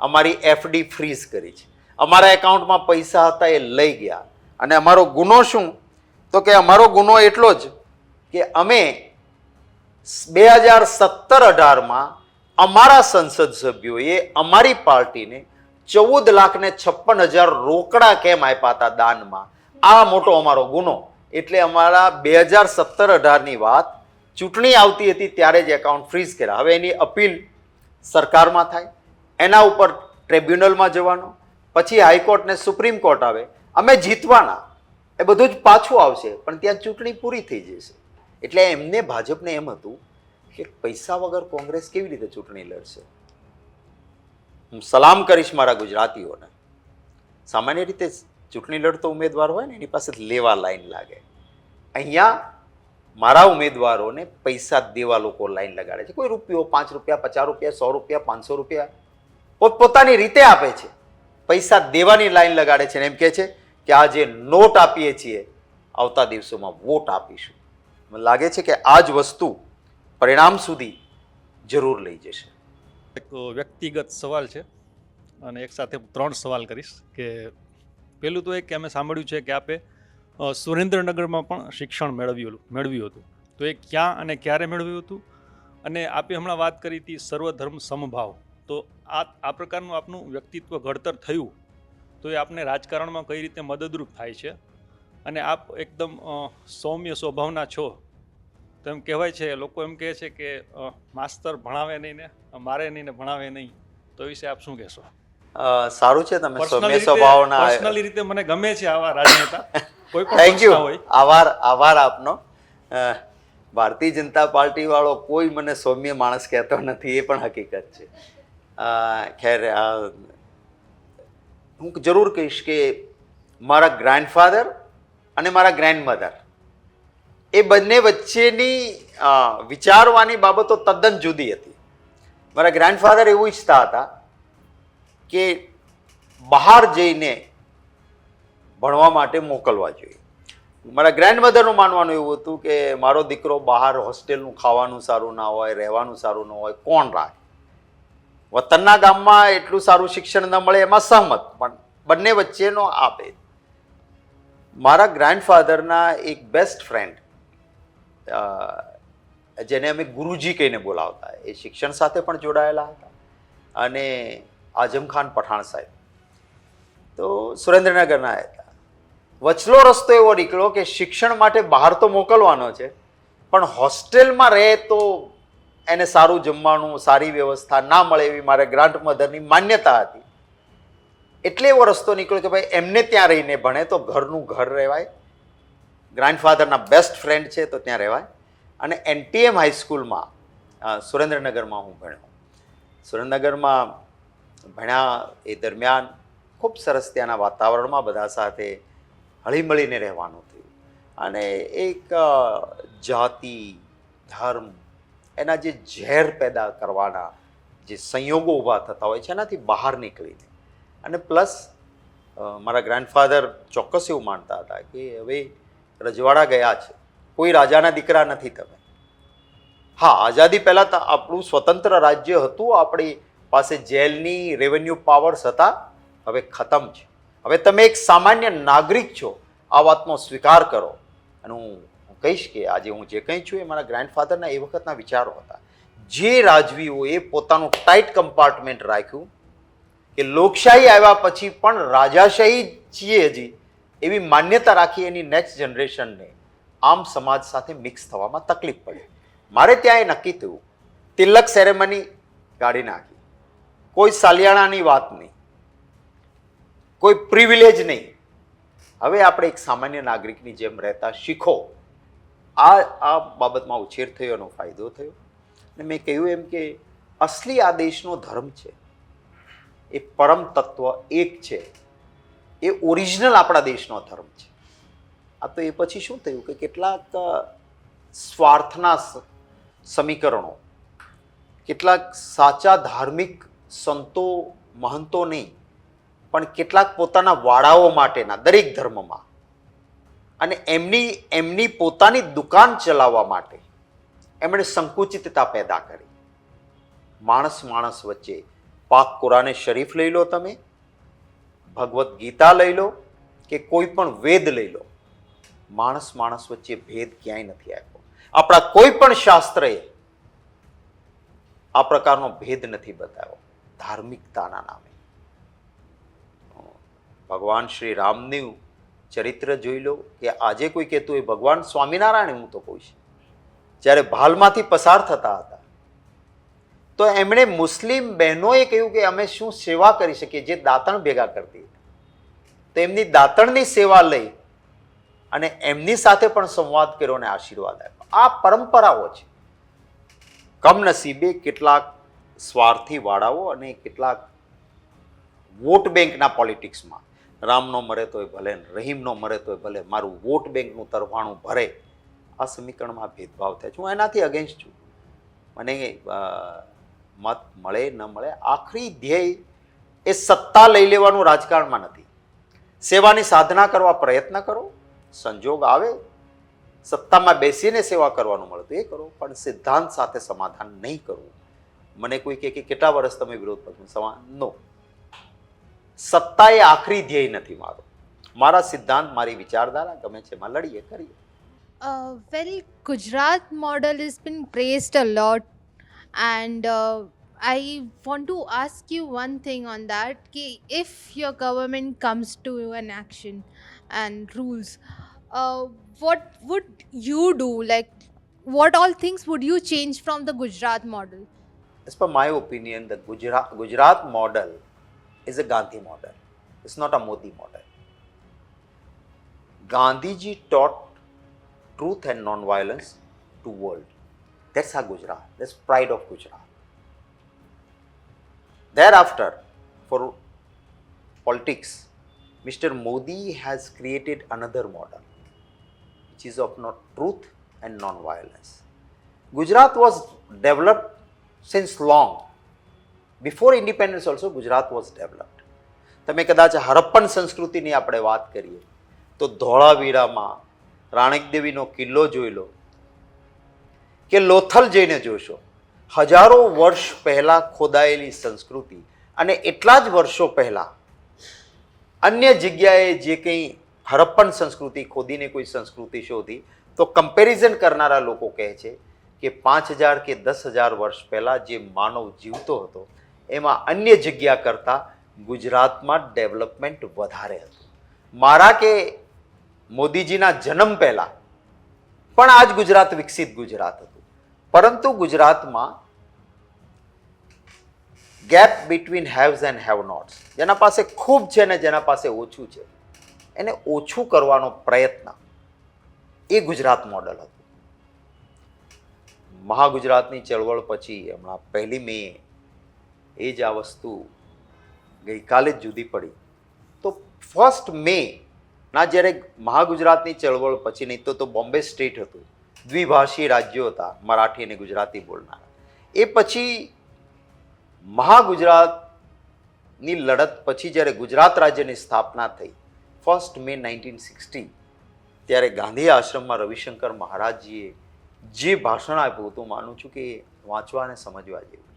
અમારી એફડી ફ્રીઝ કરી છે, અમારા એકાઉન્ટમાં પૈસા હતા એ લઈ ગયા. અને અમારો ગુનો શું? તો કે અમારો ગુનો એટલો જ કે અમે 2017-18માં અમારા સંસદ સભ્યોએ અમારી પાર્ટીને 14,56,000 રોકડા કેમ આપ્યા હતા દાનમાં, આ મોટો અમારો ગુનો. એટલે અમારા 2017-18ની વાત, ચૂંટણી આવતી હતી ત્યારે જ એકાઉન્ટ ફ્રીઝ કર્યા. હવે એની અપીલ સરકારમાં થાય, એના ઉપર ટ્રિબ્યુનલમાં જવાનો, પછી હાઈકોર્ટ ને સુપ્રીમ કોર્ટ આવે, અમે જીતવાના, એ બધું જ પાછું આવશે, પણ ત્યાં ચૂંટણી પૂરી થઈ જશે. એટલે એમને, ભાજપને એમ હતું કે પૈસા વગર કોંગ્રેસ કેવી રીતે ચૂંટણી લડશે. હું સલામ કરીશ મારા ગુજરાતીઓને. સામાન્ય રીતે ચૂંટણી લડતો ઉમેદવાર હોય ને એની પાસે લેવા લાઈન લાગે. અહીંયા મારા ઉમેદવારોને પૈસા દેવા લોકો લાઈન લગાડે છે. કોઈ રૂપિયો, 5 રૂપિયા, 50 રૂપિયા, 100 રૂપિયા, 500 રૂપિયા પોતપોતાની રીતે આપે છે. પૈસા દેવાની લાઈન લગાડે છે અને એમ કહે છે કે આ જે નોટ આપીએ છીએ આવતા દિવસોમાં વોટ આપીશું. મને લાગે છે કે આ જ વસ્તુ પરિણામ સુધી જરૂર લઈ જશે. એક વ્યક્તિગત સવાલ છે અને એક સાથે 3 સવાલ કરીશ. કે પહેલું તો એક કે અમે સાંભળ્યું છે કે આપે સુરેન્દ્રનગરમાં પણ શિક્ષણ મેળવ્યું હતું, તો એ ક્યાં અને ક્યારે મેળવ્યું હતું? અને આપે હમણાં વાત કરી હતી સર્વધર્મ સમભાવ, તો આ પ્રકારનું આપનું વ્યક્તિત્વ ઘડતર થયું તો એ આપને રાજકારણમાં કઈ રીતે મદદરૂપ થાય છે? અને આપ એકદમ સૌમ્ય સ્વભાવના છો, તો એમ કહેવાય છે, લોકો એમ કહે છે કે માસ્તર ભણાવે નહીં ને મારે નહીં ને ભણાવે નહીં, તો એ વિશે આપ શું કહેશો? સારું છે, તમે સૌમ્ય સ્વભાવના. પર્સનલી રીતે મને ગમે છે આવા રાજનેતા. કોઈ પણ થેન્ક યુ, પક્ષના હોય. આભાર આપનો. ભારતીય જનતા પાર્ટી વાળો કોઈ મને સૌમ્ય માણસ કહેતો નથી, એ પણ હકીકત છે. ખેર, હું જરૂર કહીશ કે મારા ગ્રેન્ડફાધર અને મારા ગ્રેન્ડમધર એ બંને વચ્ચેની વિચારવાની બાબતો તદ્દન જુદી હતી. મારા ગ્રેન્ડફાધર એવું ઈચ્છતા હતા કે બહાર જઈને ભણવા માટે મોકલવા જોઈએ. મારા ગ્રેન્ડમધરનું માનવાનું એવું હતું કે મારો દીકરો બહાર હોસ્ટેલનું ખાવાનું સારું ના હોય, રહેવાનું સારું ન હોય, કોણ રાખે? વતનના ગામમાં એટલું સારું શિક્ષણ ન મળે એમાં સહમત, પણ બંને વચ્ચેનો આપે. મારા ગ્રેન્ડફાધરના એક બેસ્ટ ફ્રેન્ડ, જેને અમે ગુરુજી કહીને બોલાવતા, એ શિક્ષણ સાથે પણ જોડાયેલા હતા, અને આઝમ ખાન પઠાણ સાહેબ તો સુરેન્દ્રનગરના હતા. વચલો રસ્તો એવો નીકળ્યો કે શિક્ષણ માટે બહાર તો મોકલવાનો છે, પણ હોસ્ટેલમાં રહે તો એને સારું જમવાનું, સારી વ્યવસ્થા ના મળે એવી મારા ગ્રાન્ડમધરની માન્યતા હતી. એટલે એવો રસ્તો નીકળ્યો કે ભાઈ એમને ત્યાં રહીને ભણે તો ઘરનું ઘર રહેવાય, ગ્રાન્ડફાધરના બેસ્ટ ફ્રેન્ડ છે તો ત્યાં રહેવાય. અને NTM હાઈસ્કૂલમાં સુરેન્દ્રનગરમાં હું ભણ્યો. સુરેન્દ્રનગરમાં ભણ્યા એ દરમિયાન ખૂબ સરસ ત્યાંના વાતાવરણમાં બધા સાથે હળીમળીને રહેવાનું થયું. અને એક જાતિ, ધર્મ, એના જે ઝેર પેદા કરવાના જે સંયોગો ઊભા થતા હોય છે એનાથી બહાર નીકળીને, અને પ્લસ મારા ગ્રેન્ડફાધર ચોક્કસ એવું માનતા હતા કે હવે રજવાડા ગયા છે, કોઈ રાજાના દીકરા નથી તમે. હા, આઝાદી પહેલાં તો આપણું સ્વતંત્ર રાજ્ય હતું, આપણી પાસે જેલની રેવન્યુ પાવર્સ હતા, હવે ખતમ છે. હવે તમે એક સામાન્ય નાગરિક છો, આ વાતનો સ્વીકાર કરો. અને હું કહીશ કે આજે હું જે કંઈ છું એ મારા ગ્રેન્ડફાધરના એ વખતના વિચારો હતા. જે રાજવીઓએ પોતાનું ટાઈટ કમ્પાર્ટમેન્ટ રાખ્યું કે લોકશાહી આવ્યા પછી પણ રાજાશાહી છીએ હજી એવી માન્યતા રાખી, એની નેક્સ્ટ જનરેશનને આમ સમાજ સાથે મિક્સ થવામાં તકલીફ પડી. મારે ત્યાં એ નક્કી થયું, તિલક સેરેમની કાઢી નાખી, કોઈ સાલિયાણાની વાત નહીં, કોઈ પ્રિવિલેજ નહીં. હવે આપણે એક સામાન્ય નાગરિકની જેમ રહેતા શીખો. આ બાબતમાં ઉછેર થયો, એનો ફાયદો થયો. અને મેં કહ્યું એમ કે અસલી આ દેશનો ધર્મ છે, એ પરમ તત્વ એક છે, એ ઓરિજિનલ આપણા દેશનો ધર્મ છે. આ તો એ પછી શું થયું કે કેટલાક સ્વાર્થના સમીકરણો, કેટલાક સાચા ધાર્મિક સંતો, મહંતો નહીં, પણ કેટલાક પોતાના વાડાઓ માટેના દરેક ધર્મમાં, અને એમની પોતાની દુકાન ચલાવવા માટે એમણે સંકુચિતતા પેદા કરી. માણસ વચ્ચે પાક કુરાને શરીફ લઈ લો, તમે ભગવદ્ ગીતા લઈ લો, કે કોઈ પણ વેદ લઈ લો, માણસ વચ્ચે ભેદ ક્યાંય નથી આપ્યો. આપણા કોઈ પણ શાસ્ત્રએ આ પ્રકારનો ભેદ નથી બતાવ્યો ધાર્મિકતાના નામે. ભગવાન શ્રી રામનું ચરિત્ર જોઈ લો, કે આજે કોઈ કહેતું હોય ભગવાન સ્વામિનારાયણ, હું તો કહું છું, જ્યારે ભાલમાંથી પસાર થતા હતા તો એમણે મુસ્લિમ બહેનોએ કહ્યું કે અમે શું સેવા કરી શકીએ, જે દાંતણ ભેગા કરતી હતી, તો એમની દાંતણની સેવા લઈ અને એમની સાથે પણ સંવાદ કર્યો અને આશીર્વાદ આપ્યો. આ પરંપરાઓ છે. કમનસીબે કેટલાક સ્વાર્થી વાળાઓ અને કેટલાક વોટ બેંકના પોલિટિક્સમાં, રામનો મરે તોય ભલે, રહીમનો મરે તોય ભલે, મારું વોટ બેંકનું તરફાણું ભરે, આ સમીકરણમાં ભેદભાવ થાય છે. હું એનાથી અગેન્સ્ટ છું. મને મત મળે ન મળે, આખરી ધ્યેય એ સત્તા લઈ લેવાનું રાજકારણમાં નથી. સેવાની સાધના કરવા પ્રયત્ન કરો, સંજોગ આવે સત્તામાં બેસીને સેવા કરવાનું મળતું એ કરો, પણ સિદ્ધાંત સાથે સમાધાન નહીં કરવું. મને કોઈ કહે કે કેટલા વર્ષ તમે વિરોધ પક્ષમાં નો, સત્તા એ આખરી ધ્યેય નથી મારો. મારા સિદ્ધાંત, મારી વિચારધારા ગમે છે એમાં લડીએ કરીએ. Well, Gujarat model has been praised a lot, and I want to ask you one thing on that. Ki if your government comes to an action and rules, what would you do? Like, what all things would you change from the Gujarat model? As per my opinion, the Gujarat model is a Gandhi model. It's not a Modi model. Gandhiji taught truth and non-violence to world. That's our Gujarat. That's pride of Gujarat. Thereafter, for politics, Mr. Modi has created another model, which is of not truth and non-violence. Gujarat was developed since long. Before independence also, Gujarat was developed. તમે કદાચ હરપ્પન સંસ્કૃતિની આપણે વાત કરીએ તો ધોળાવીરામાં રાણકદેવીનો કિલ્લો જોઈ લો કે લોથલ જઈને જોશો, હજારો વર્ષ પહેલા ખોદાયેલી સંસ્કૃતિ, અને એટલા જ વર્ષો પહેલા અન્ય જગ્યાએ જે કંઈ હરપ્પન સંસ્કૃતિ ખોદીને કોઈ સંસ્કૃતિ શોધી તો કમ્પેરિઝન કરનારા લોકો કહે છે કે 5000 કે 10,000 વર્ષ પહેલા જે માનવ જીવતો હતો એમાં અન્ય જગ્યા કરતાં ગુજરાતમાં ડેવલપમેન્ટ વધારે હતું. મારા કે મોદીજીના જન્મ પહેલા પણ આ જ ગુજરાત વિકસિત ગુજરાત હતું, પરંતુ ગુજરાતમાં gap between haves and have nots, જેના પાસે ખૂબ છે ને જેના પાસે ઓછું છે એને ઓછું કરવાનો પ્રયત્ન એ ગુજરાત મોડલ હતું. મહાગુજરાતની ચળવળ પછી હમણાં 1 મે એ જ આ વસ્તુ ગઈકાલે જ જુદી પડી. તો 1 મે ના જ્યારે મહાગુજરાતની ચળવળ પછી, નહીં તો બોમ્બે સ્ટેટ હતું, દ્વિભાષી રાજ્યો હતા મરાઠી અને ગુજરાતી બોલનારા. એ પછી મહાગુજરાતની લડત પછી જ્યારે ગુજરાત રાજ્યની સ્થાપના થઈ 1 મે 1960, ત્યારે ગાંધી આશ્રમમાં રવિશંકર મહારાજજીએ જે ભાષણ આપ્યું હતું, માનું છું કે વાંચવા અને સમજવા જેવું.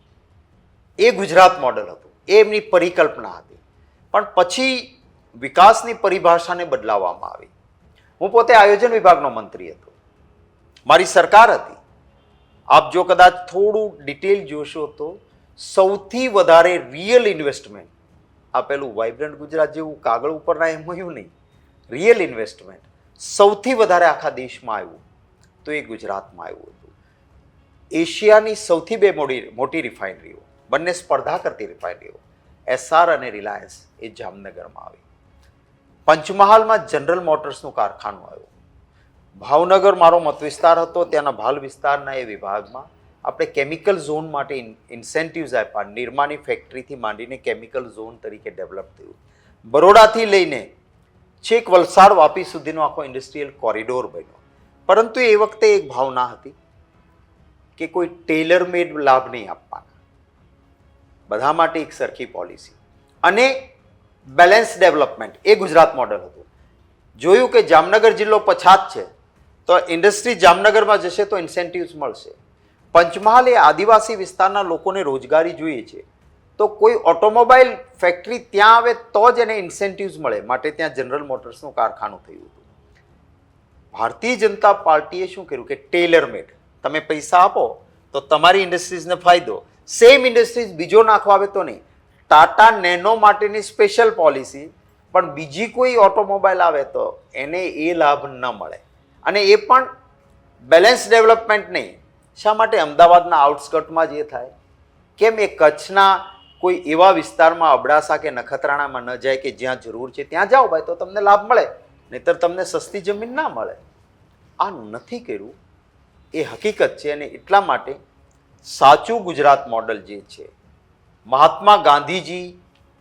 એ ગુજરાત મોડલ હતું, એ એમની પરિકલ્પના હતી. પણ પછી વિકાસની પરિભાષાને બદલાવવામાં આવી. હું પોતે આયોજન વિભાગનો મંત્રી હતો, મારી સરકાર હતી. આપ જો કદાચ થોડું ડિટેલ જોશો તો સૌથી વધારે રિયલ ઇન્વેસ્ટમેન્ટ, આ પેલું વાઇબ્રન્ટ ગુજરાત જેવું કાગળ ઉપરના એમઓયુ નહીં, રિયલ ઇન્વેસ્ટમેન્ટ સૌથી વધારે આખા દેશમાં આવ્યું તો એ ગુજરાતમાં આવ્યું હતું. એશિયાની સૌથી 2 મોટી રિફાઇનરીઓ, બંને સ્પર્ધા કરતી રિફાઇનરીઓ, એસઆર અને રિલાયન્સ, એ જામનગરમાં આવી. પંચમહાલમાં જનરલ મોટર્સનું કારખાનું આવ્યું. ભાવનગર મારો મત વિસ્તાર હતો, ત્યાંના ભાલ વિસ્તારના એ વિભાગમાં આપણે કેમિકલ ઝોન માટે ઇન્સેન્ટિવ્સ આપ્યા. નિરમાની ફેક્ટરીથી માંડીને કેમિકલ ઝોન તરીકે ડેવલપ થયું. બરોડાથી લઈને છેક વલસાડ વાપી સુધીનો આખો ઇન્ડસ્ટ્રીયલ કોરિડોર બન્યો. પરંતુ એ વખતે એક ભાવના હતી કે કોઈ ટેલર મેડ લાભ નહીં આપવાના, બધા માટે એક સરખી પોલિસી અને બેલેન્સ ડેવલપમેન્ટ. એ ગુજરાત મોડલ હતું. જોયું કે જામનગર જિલ્લો પછાત છે તો ઇન્ડસ્ટ્રી જામનગરમાં જશે તો ઇન્સેન્ટિવ્સ મળશે. પંચમહાલ એ આદિવાસી વિસ્તારના લોકોને રોજગારી જોઈએ છે, તો કોઈ ઓટોમોબાઈલ ફેક્ટરી ત્યાં આવે તો જ એને ઇન્સેન્ટિવ્સ મળે, માટે ત્યાં જનરલ મોટર્સનું કારખાનું થયું હતું. ભારતીય જનતા પાર્ટીએ શું કર્યું કે ટેલર મેડ, તમે પૈસા આપો તો તમારી ઇન્ડસ્ટ્રીઝને ફાયદો, સેમ ઇન્ડસ્ટ્રીઝ બીજો નાખવા આવે તો નહીં. ટાટા નેનો માટેની સ્પેશિયલ પોલિસી, પણ બીજી કોઈ ઓટોમોબાઈલ આવે તો એને એ લાભ ન મળે. અને એ પણ બેલેન્સ ડેવલપમેન્ટ નહીં. શા માટે અમદાવાદના આઉટસ્કર્ટમાં જ એ થાય? કેમ એ કચ્છના કોઈ એવા વિસ્તારમાં અબડાસા કે નખત્રાણામાં ન જાય કે જ્યાં જરૂર છે ત્યાં જાઓ ભાઈ તો તમને લાભ મળે, નહીંતર તમને સસ્તી જમીન ના મળે. આ નથી કર્યું એ હકીકત છે. અને એટલા માટે સાચું ગુજરાત મોડલ જે છે, મહાત્મા ગાંધીજી,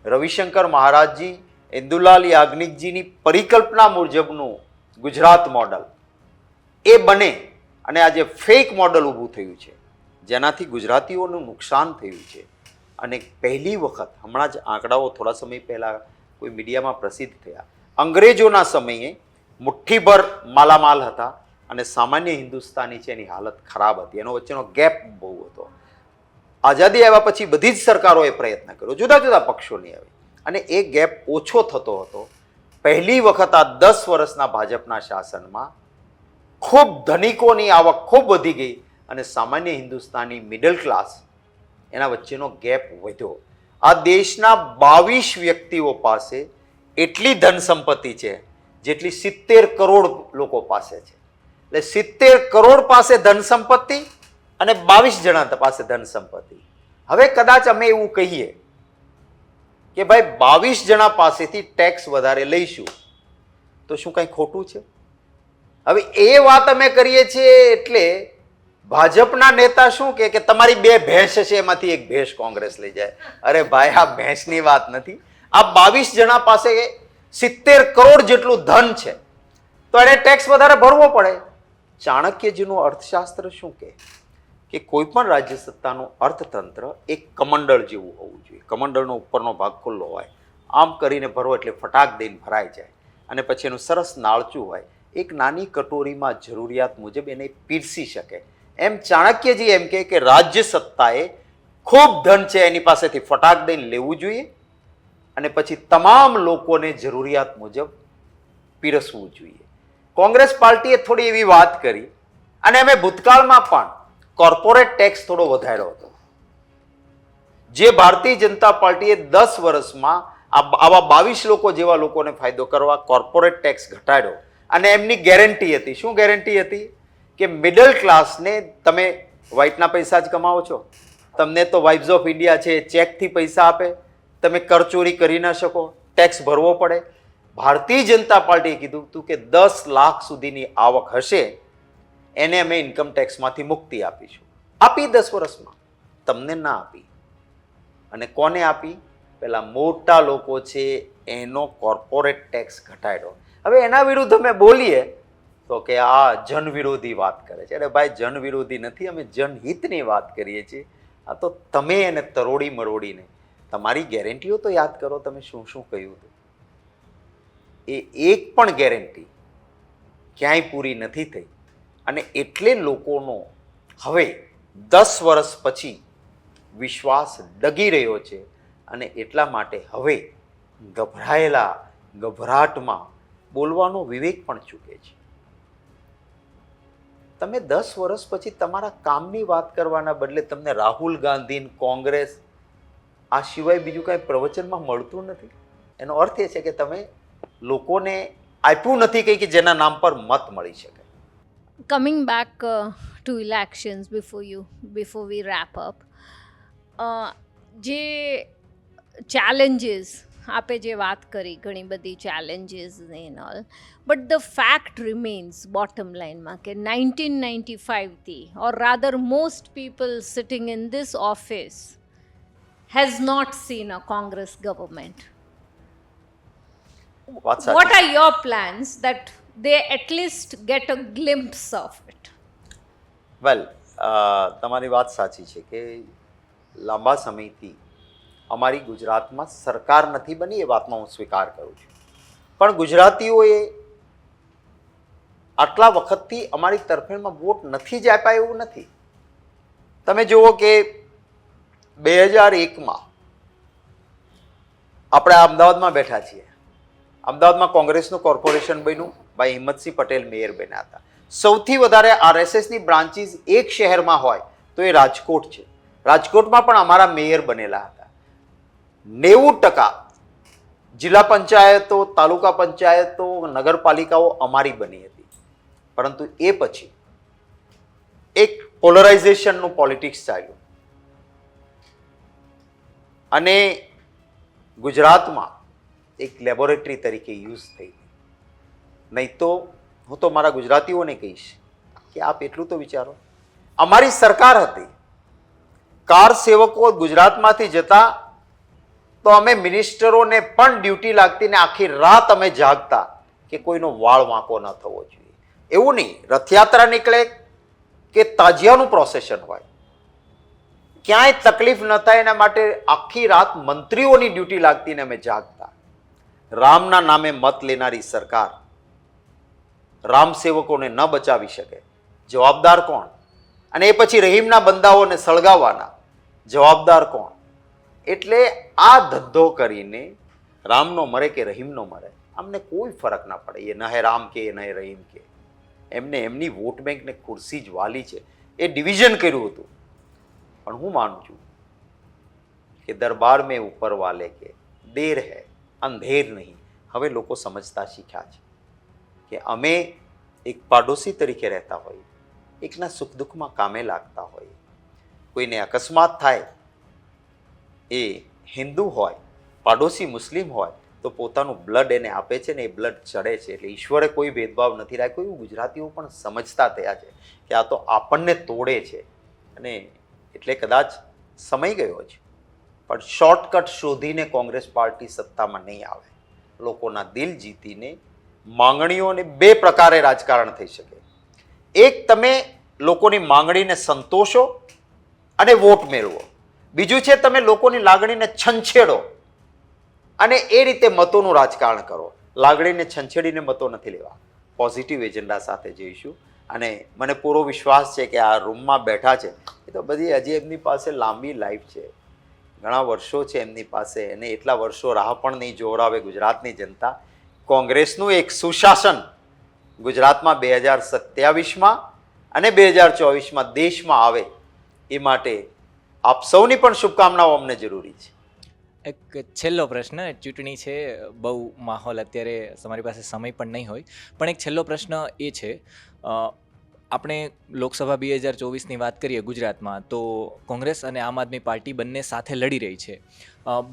રવિશંકર મહારાજજી, ઇન્દુલાલ યાજ્ઞિકજીની પરિકલ્પના મુજબનું ગુજરાત મોડલ એ બને અને આ જે ફેક મોડલ ઊભું થયું છે જેનાથી ગુજરાતીઓનું નુકસાન થયું છે, અને પહેલી વખત હમણાં જ આંકડાઓ થોડા સમય પહેલાં કોઈ મીડિયામાં પ્રસિદ્ધ થયા, અંગ્રેજોના સમયે મુઠ્ઠીભર માલામાલ હતા અને સામાન્ય હિન્દુસ્તાની છે એની હાલત ખરાબ હતી, એનો વચ્ચેનો ગેપ બહુ હતો. આઝાદી આવ્યા પછી બધી જ સરકારોએ પ્રયત્ન કર્યો, જુદા જુદા પક્ષોની આવી, અને એ ગેપ ઓછો થતો હતો. પહેલી વખત આ 10 વર્ષના ભાજપના શાસનમાં ખૂબ ધનિકોની આવક ખૂબ વધી ગઈ અને સામાન્ય હિન્દુસ્તાની મિડલ ક્લાસ એના વચ્ચેનો ગેપ વધ્યો. આ દેશના 22 વ્યક્તિઓ પાસે એટલી ધન સંપત્તિ છે જેટલી 70 કરોડ લોકો પાસે છે. એટલે 70 કરોડ પાસે ધન સંપત્તિ અને 22 જણા પાસે ધન સંપત્તિ. હવે કદાચ અમે એવું કહીએ કે ભાઈ 22 જણા પાસેથી ટેક્સ વધારે લઈશું તો શું કંઈ ખોટું છે? હવે એ વાત અમે કરીએ છીએ એટલે ભાજપના નેતા શું કે તમારી 2 ભેંસ છે એમાંથી એક ભેંસ કોંગ્રેસ લઈ જાય. અરે ભાઈ, આ ભેંસની વાત નથી. આ 22 જણા પાસે 70 કરોડ જેટલું ધન છે તો એને ટેક્સ વધારે ભરવો પડે. ચાણક્યજીનું અર્થશાસ્ત્ર શું કે કોઈ પણ રાજ્ય સત્તાનું અર્થતંત્ર એક કમંડળ જેવું હોવું જોઈએ. કમંડળનો ઉપરનો ભાગ ખુલ્લો હોય, આમ કરીને ભરો એટલે ફટાક દઈને ભરાઈ જાય, અને પછી એનું સરસ નાળચું હોય, એક નાની કટોરીમાં જરૂરિયાત મુજબ એને પીરસી શકે. એમ ચાણક્યજી એમ કે રાજ્ય સત્તાએ ખૂબ ધન છે એની પાસેથી ફટાક દઈને લેવું જોઈએ અને પછી તમામ લોકોને જરૂરિયાત મુજબ પીરસવું જોઈએ. કોંગ્રેસ પાર્ટીએ થોડી એવી વાત કરી અને અમે ભૂતકાળમાં પણ કોર્પોરેટ ટેક્સ થોડો વધાર્યો હતો. જે ભારતીય જનતા પાર્ટીએ 10 વર્ષમાં આવા 22 લોકો જેવા લોકોને ફાયદો કરવા કોર્પોરેટ ટેક્સ ઘટાડ્યો, અને એમની ગેરંટી હતી. શું ગેરંટી હતી? કે મિડલ ક્લાસને તમે વ્હાઇટના પૈસા જ કમાવો છો, તમને તો વાઇબ્સ ઓફ ઇન્ડિયા છે, ચેકથી પૈસા આપે, તમે કરચોરી કરી ન શકો, ટેક્સ ભરવો પડે. ભારતીય જનતા પાર્ટીએ કીધું હતું કે 10 લાખ સુધીની આવક હશે એને અમે ઇન્કમ ટેક્સમાંથી મુક્તિ આપીશું. આપી 10 વર્ષમાં, તમને ના આપી. અને કોને આપી? પેલા મોટા લોકો છે એનો કોર્પોરેટ ટેક્સ ઘટાડ્યો. હવે એના વિરુદ્ધ અમે બોલીએ તો કે આ જનવિરોધી વાત કરે છે. અરે ભાઈ, જનવિરોધી નથી, અમે જનહિતની વાત કરીએ છીએ. આ તો તમે એને તરોડી મરોડીને તમારી ગેરંટીઓ તો યાદ કરો, તમે શું શું કહ્યું હતું. એ એક પણ ગેરંટી ક્યાંય પૂરી નથી થઈ, અને એટલે લોકોનો હવે 10 વર્ષ પછી વિશ્વાસ ડગી રહ્યો છે, અને એટલા માટે હવે ગભરાટમાં બોલવાનો વિવેક પણ ચૂકે છે. તમે 10 વર્ષ પછી તમારા કામની વાત કરવાના બદલે તમને રાહુલ ગાંધી, કોંગ્રેસ આ સિવાય બીજું કાંઈ પ્રવચનમાં મળતું નથી. એનો અર્થ એ છે કે તમે લોકોને આપ્યું નથી કંઈ કે જેના નામ પર મત મળી શકે. Coming back to elections before we wrap up, જે challenges આપે જે વાત કરી, ઘણી બધી challenges and all, but the fact remains bottom line માં કે 1995 થી, or rather most people sitting in this office has not seen a Congress government. વાત સાચી. What are your plans that they at least get a glimpse of it? વેલ, તમારી વાત સાચી છે કે લાંબા સમયથી અમારી ગુજરાતમાં સરકાર નથી બની, એ વાતનો હું સ્વીકાર કરું છું. પણ ગુજરાતીઓએ આટલા વખતથી અમારી તરફેણમાં વોટ નથી જ આપ્યા એવું નથી. તમે જુઓ કે 2001માં આપણે અમદાવાદમાં બેઠા છીએ. અમદાવાદમાં કોંગ્રેસનું કોર્પોરેશન બન્યું, ભાઈ હિંમતસિંહ પટેલ મેયર બન્યા હતા. સૌથી વધારે RSSની બ્રાન્ચીસ એક શહેરમાં હોય તો એ રાજકોટ છે. રાજકોટમાં પણ અમારા મેયર બનેલા હતા. 90% જિલ્લા પંચાયતો, તાલુકા પંચાયતો, નગરપાલિકાઓ અમારી બની હતી. પરંતુ એ પછી એક પોલરાઇઝેશનનું પોલિટિક્સ ચાલ્યું અને ગુજરાતમાં એક લેબોરેટરી તરીકે યુઝ થઈ. નહીં તો હું તો મારા ગુજરાતીઓને કહીશ કે આપ એટલું તો વિચારો, અમારી સરકાર હતી, કાર સેવકો ગુજરાતમાંથી જતા તો અમે મિનિસ્ટરોને પણ ડ્યુટી લાગતી ને આખી રાત અમે જાગતા કે કોઈનો વાળ વાંકો ન થવો જોઈએ. એવું નહીં, રથયાત્રા નીકળે, કે તાજિયાનું પ્રોસેશન હોય, ક્યાંય તકલીફ ન થાય એના માટે આખી રાત મંત્રીઓની ડ્યુટી લાગતી ને અમે જાગતા. રામના નામે મત લેનારી સરકાર રામ સેવકોને ન બચાવી શકે, જવાબદાર કોણ? અને એ પછી રહીમના બંદાઓને સળગાવવાના, જવાબદાર કોણ? એટલે આ ધંધો કરીને રામનો મરે કે રહીમનો મરે અમને કોઈ ફરક ના પડે. એ ન હે રામ કે ન હે રહીમ કે, એમને એમની વોટ બેંકને ખુરશી જ વાલી છે. એ ડિવિઝન કર્યું હતું. પણ હું માનું છું કે દરબાર મેં ઉપર વાલે કે દેર હૈ અંધેર નહીં. હવે લોકો સમજતા શીખ્યા છે કે અમે એક પાડોશી તરીકે રહેતા હોઈએ, એકના સુખ દુઃખમાં કામે લાગતા હોઈએ. કોઈને અકસ્માત થાય, એ હિન્દુ હોય, પાડોશી મુસ્લિમ હોય, તો પોતાનું બ્લડ એને આપે છે ને એ બ્લડ ચડે છે. એટલે ઈશ્વરે કોઈ ભેદભાવ નથી રાખ્યો. એવું ગુજરાતીઓ પણ સમજતા થયા છે કે આ તો આપણને તોડે છે. અને એટલે કદાચ સમય ગયો છે, પણ શોર્ટકટ શોધીને કોંગ્રેસ પાર્ટી સત્તામાં નહીં આવે. લોકોના દિલ જીતીને માંગણીઓને બે પ્રકારે રાજકારણ થઈ શકે. એક, તમે લોકોની માંગણીને સંતોષો અને વોટ મેળવો. બીજું છે તમે લોકોની લાગણીને છંછેડો અને એ રીતે મતોનું રાજકારણ કરો. લાગણીને છંછેડીને મતો નથી લેવા. પોઝિટિવ એજન્ડા સાથે જઈશું. અને મને પૂરો વિશ્વાસ છે કે આ રૂમમાં બેઠા છે એ તો બધી હજી એમની પાસે લાંબી લાઈફ છે, ઘણા વર્ષો છે એમની પાસે, અને એટલા વર્ષો રાહ પણ નહીં જોવરાવે ગુજરાતની જનતા. કોંગ્રેસનું એક સુશાસન ગુજરાતમાં 2027માં અને 2024માં દેશમાં આવે એ માટે આપ સૌની પણ શુભકામનાઓ અમને જરૂરી છે. એક છેલ્લો પ્રશ્ન, ચૂંટણી છે, બહુ માહોલ અત્યારે તમારી પાસે સમય પણ નહીં હોય, પણ એક છેલ્લો પ્રશ્ન એ છે, આપણે લોકસભા 2024ની વાત કરીએ ગુજરાતમાં, તો કોંગ્રેસ અને આમ આદમી પાર્ટી બંને સાથે લડી રહી છે.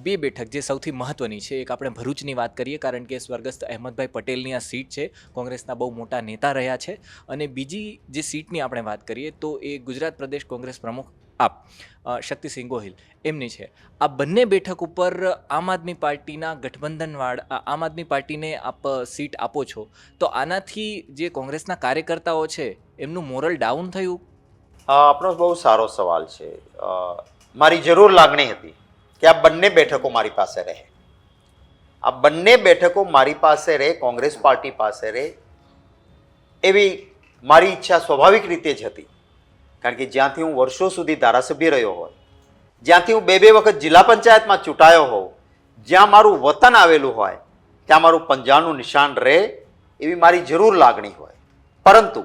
બે બેઠક જે સૌથી મહત્ત્વની છે, એક આપણે ભરૂચની વાત કરીએ કારણ કે સ્વર્ગસ્થ અહેમદભાઈ પટેલની આ સીટ છે, કોંગ્રેસના બહુ મોટા નેતા રહ્યા છે, અને બીજી જે સીટની આપણે વાત કરીએ તો એ ગુજરાત પ્રદેશ કોંગ્રેસ પ્રમુખ આપ શક્તિસિંહ ગોહિલ એમની છે. આ બંને બેઠક ઉપર આમ આદમી પાર્ટીના ગઠબંધનવાળા આમ આદમી પાર્ટીને આપ સીટ આપો છો, તો આનાથી જે કોંગ્રેસના કાર્યકર્તાઓ છે એમનું મોરલ ડાઉન થયું? આપણો બહુ સારો સવાલ છે. મારી જરૂર લાગણી હતી કે આ બંને બેઠકો મારી પાસે રહે. આ બંને બેઠકો મારી પાસે રહે, કોંગ્રેસ પાર્ટી પાસે રહે, એવી મારી ઈચ્છા સ્વાભાવિક રીતે જ હતી. કારણ કે જ્યાંથી હું વર્ષો સુધી ધારાસભ્ય રહ્યો હોય, જ્યાંથી હું બે વખત જિલ્લા પંચાયતમાં ચૂંટાયો હોઉં, જ્યાં મારું વતન આવેલું હોય, ત્યાં મારું પંજાનું નિશાન રહે એવી મારી જરૂર લાગણી હોય. પરંતુ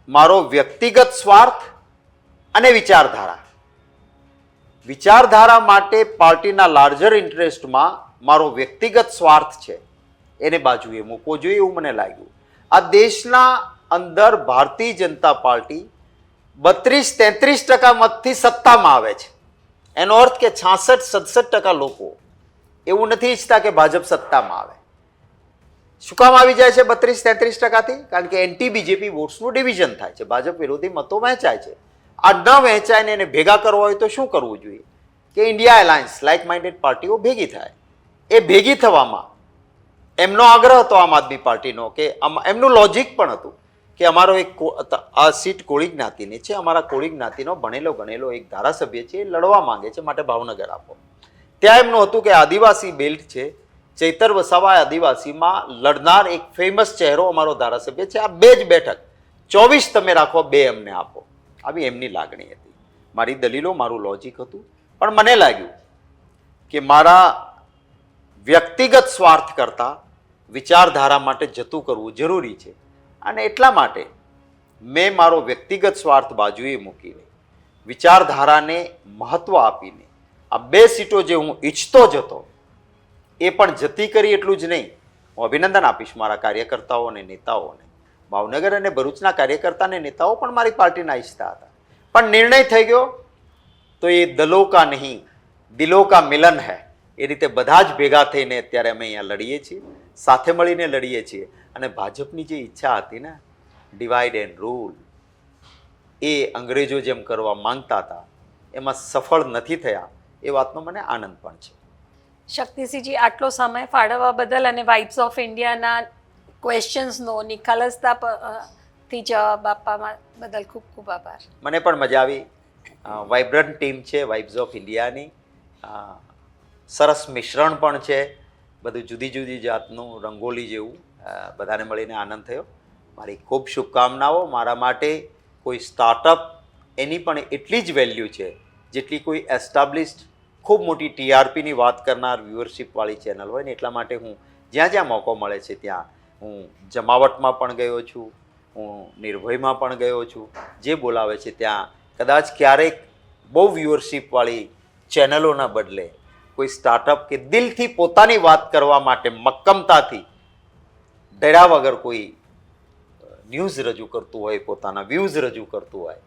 મારો વ્યક્તિગત સ્વાર્થ અને વિચારધારા માટે પાર્ટીના લાર્જર ઇન્ટરેસ્ટમાં મારો વ્યક્તિગત સ્વાર્થ છે એને બાજુએ મૂકવો જોઈએ એવું મને લાગ્યું. આ દેશના અંદર ભારતીય જનતા પાર્ટી 32-33% મતથી સત્તામાં આવે છે. એનો અર્થ કે 66-67% લોકો એવું નથી ઈચ્છતા કે ભાજપ સત્તામાં આવે. શું કામ આવી જાય છે 32-33%થી? કારણ કે એન્ટી બીજેપી વોટ્સનું ડિવિઝન થાય છે, ભાજપ વિરોધી મતો વહેંચાય છે. આ ન વહેંચાય ને એને ભેગા કરવા હોય તો શું કરવું જોઈએ કે ઇન્ડિયા એલાયન્સ લાઇક માઇન્ડેડ પાર્ટીઓ ભેગી થાય. એ ભેગી થવામાં એમનો આગ્રહ હતો આમ આદમી પાર્ટીનો, કે એમનું લોજિક પણ હતું કે અમારો એક આ સીટ કોળી જ્ઞાતિની છે, અમારા કોળી જ્ઞાતિનો ભણેલો ગણેલો એક ધારાસભ્ય છે, એ લડવા માંગે છે, માટે ભાવનગર આપો. ત્યાં એમનું હતું કે આદિવાસી બેલ્ટ છે, ચૈતર વસાવા આદિવાસીમાં લડનાર એક ફેમસ ચહેરો અમારો ધારાસભ્ય છે, આ બે જ બેઠક 24 તમે રાખો, 2 અમને આપો. આવી એમની લાગણી હતી. મારી દલીલો, મારું લોજિક હતું. પણ મને લાગ્યું કે મારા વ્યક્તિગત સ્વાર્થ કરતાં વિચારધારા માટે જતું કરવું જરૂરી છે, અને એટલા માટે મેં મારો વ્યક્તિગત સ્વાર્થ બાજુએ મૂકીને વિચારધારાને મહત્વ આપીને આ 2 સીટો જે હું ઈચ્છતો જ હતો એ પણ જતી કરી. એટલું જ નહીં, હું અભિનંદન આપીશ મારા કાર્યકર્તાઓ અને નેતાઓને. ભાવનગર અને ભરૂચના કાર્યકર્તા અને નેતાઓ પણ મારી પાર્ટીના ઈચ્છતા હતા, પણ નિર્ણય થઈ ગયો તો એ દલો કા નહીં દિલો કા મિલન હૈ. એ રીતે બધા જ ભેગા થઈને અત્યારે અમે અહીંયા લડીએ છીએ, સાથે મળીને લડીએ છીએ. અને ભાજપની જે ઈચ્છા હતી ને ડિવાઈડ એન્ડ રૂલ, એ અંગ્રેજો જેમ કરવા માંગતા હતા એમાં સફળ નથી થયા. એ વાતનો મને આનંદ પણ છે. શક્તિસિંહજી, આટલો સમય ફાળવવા બદલ અને વાઇબ્સ ઓફ ઇન્ડિયાના ક્વેશ્ચન્સનો નિખાલસતા થી જવાબ આપવા બદલ ખૂબ ખૂબ આભાર. મને પણ મજા આવી. વાઇબ્રન્ટ ટીમ છે વાઇબ્સ ઓફ ઇન્ડિયાની. સરસ મિશ્રણ પણ છે, બધું જુદી જુદી જાતનું રંગોલી જેવું. બધાને મળીને આનંદ થયો. મારી ખૂબ શુભકામનાઓ. મારા માટે કોઈ સ્ટાર્ટઅપ એની પણ એટલી જ વેલ્યુ છે જેટલી કોઈ એસ્ટાબ્લિશ્ડ ખૂબ મોટી TRPની વાત કરનાર વ્યુઅરશિપવાળી ચેનલ હોય ને. એટલા માટે હું જ્યાં જ્યાં મોકો મળે છે ત્યાં હું જમાવટમાં પણ ગયો છું, હું નિર્ભયમાં પણ ગયો છું. જે બોલાવે છે ત્યાં કદાચ ક્યારેક બહુ વ્યુઅરશિપવાળી ચેનલોના બદલે કોઈ સ્ટાર્ટઅપ કે દિલથી પોતાની વાત કરવા માટે મક્કમતાથી ડર્યા વગર કોઈ ન્યૂઝ રજૂ કરતું હોય, પોતાના વ્યૂઝ રજૂ કરતું હોય,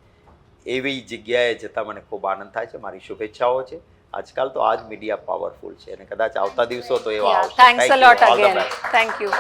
એવી જગ્યાએ જતાં મને ખૂબ આનંદ થાય છે. મારી શુભેચ્છાઓ છે. આજકાલ તો આ જ મીડિયા પાવરફુલ છે અને કદાચ આવતા દિવસો તો એવા આવશે. Thanks a Thank you. Lot All the again. best. Thank you.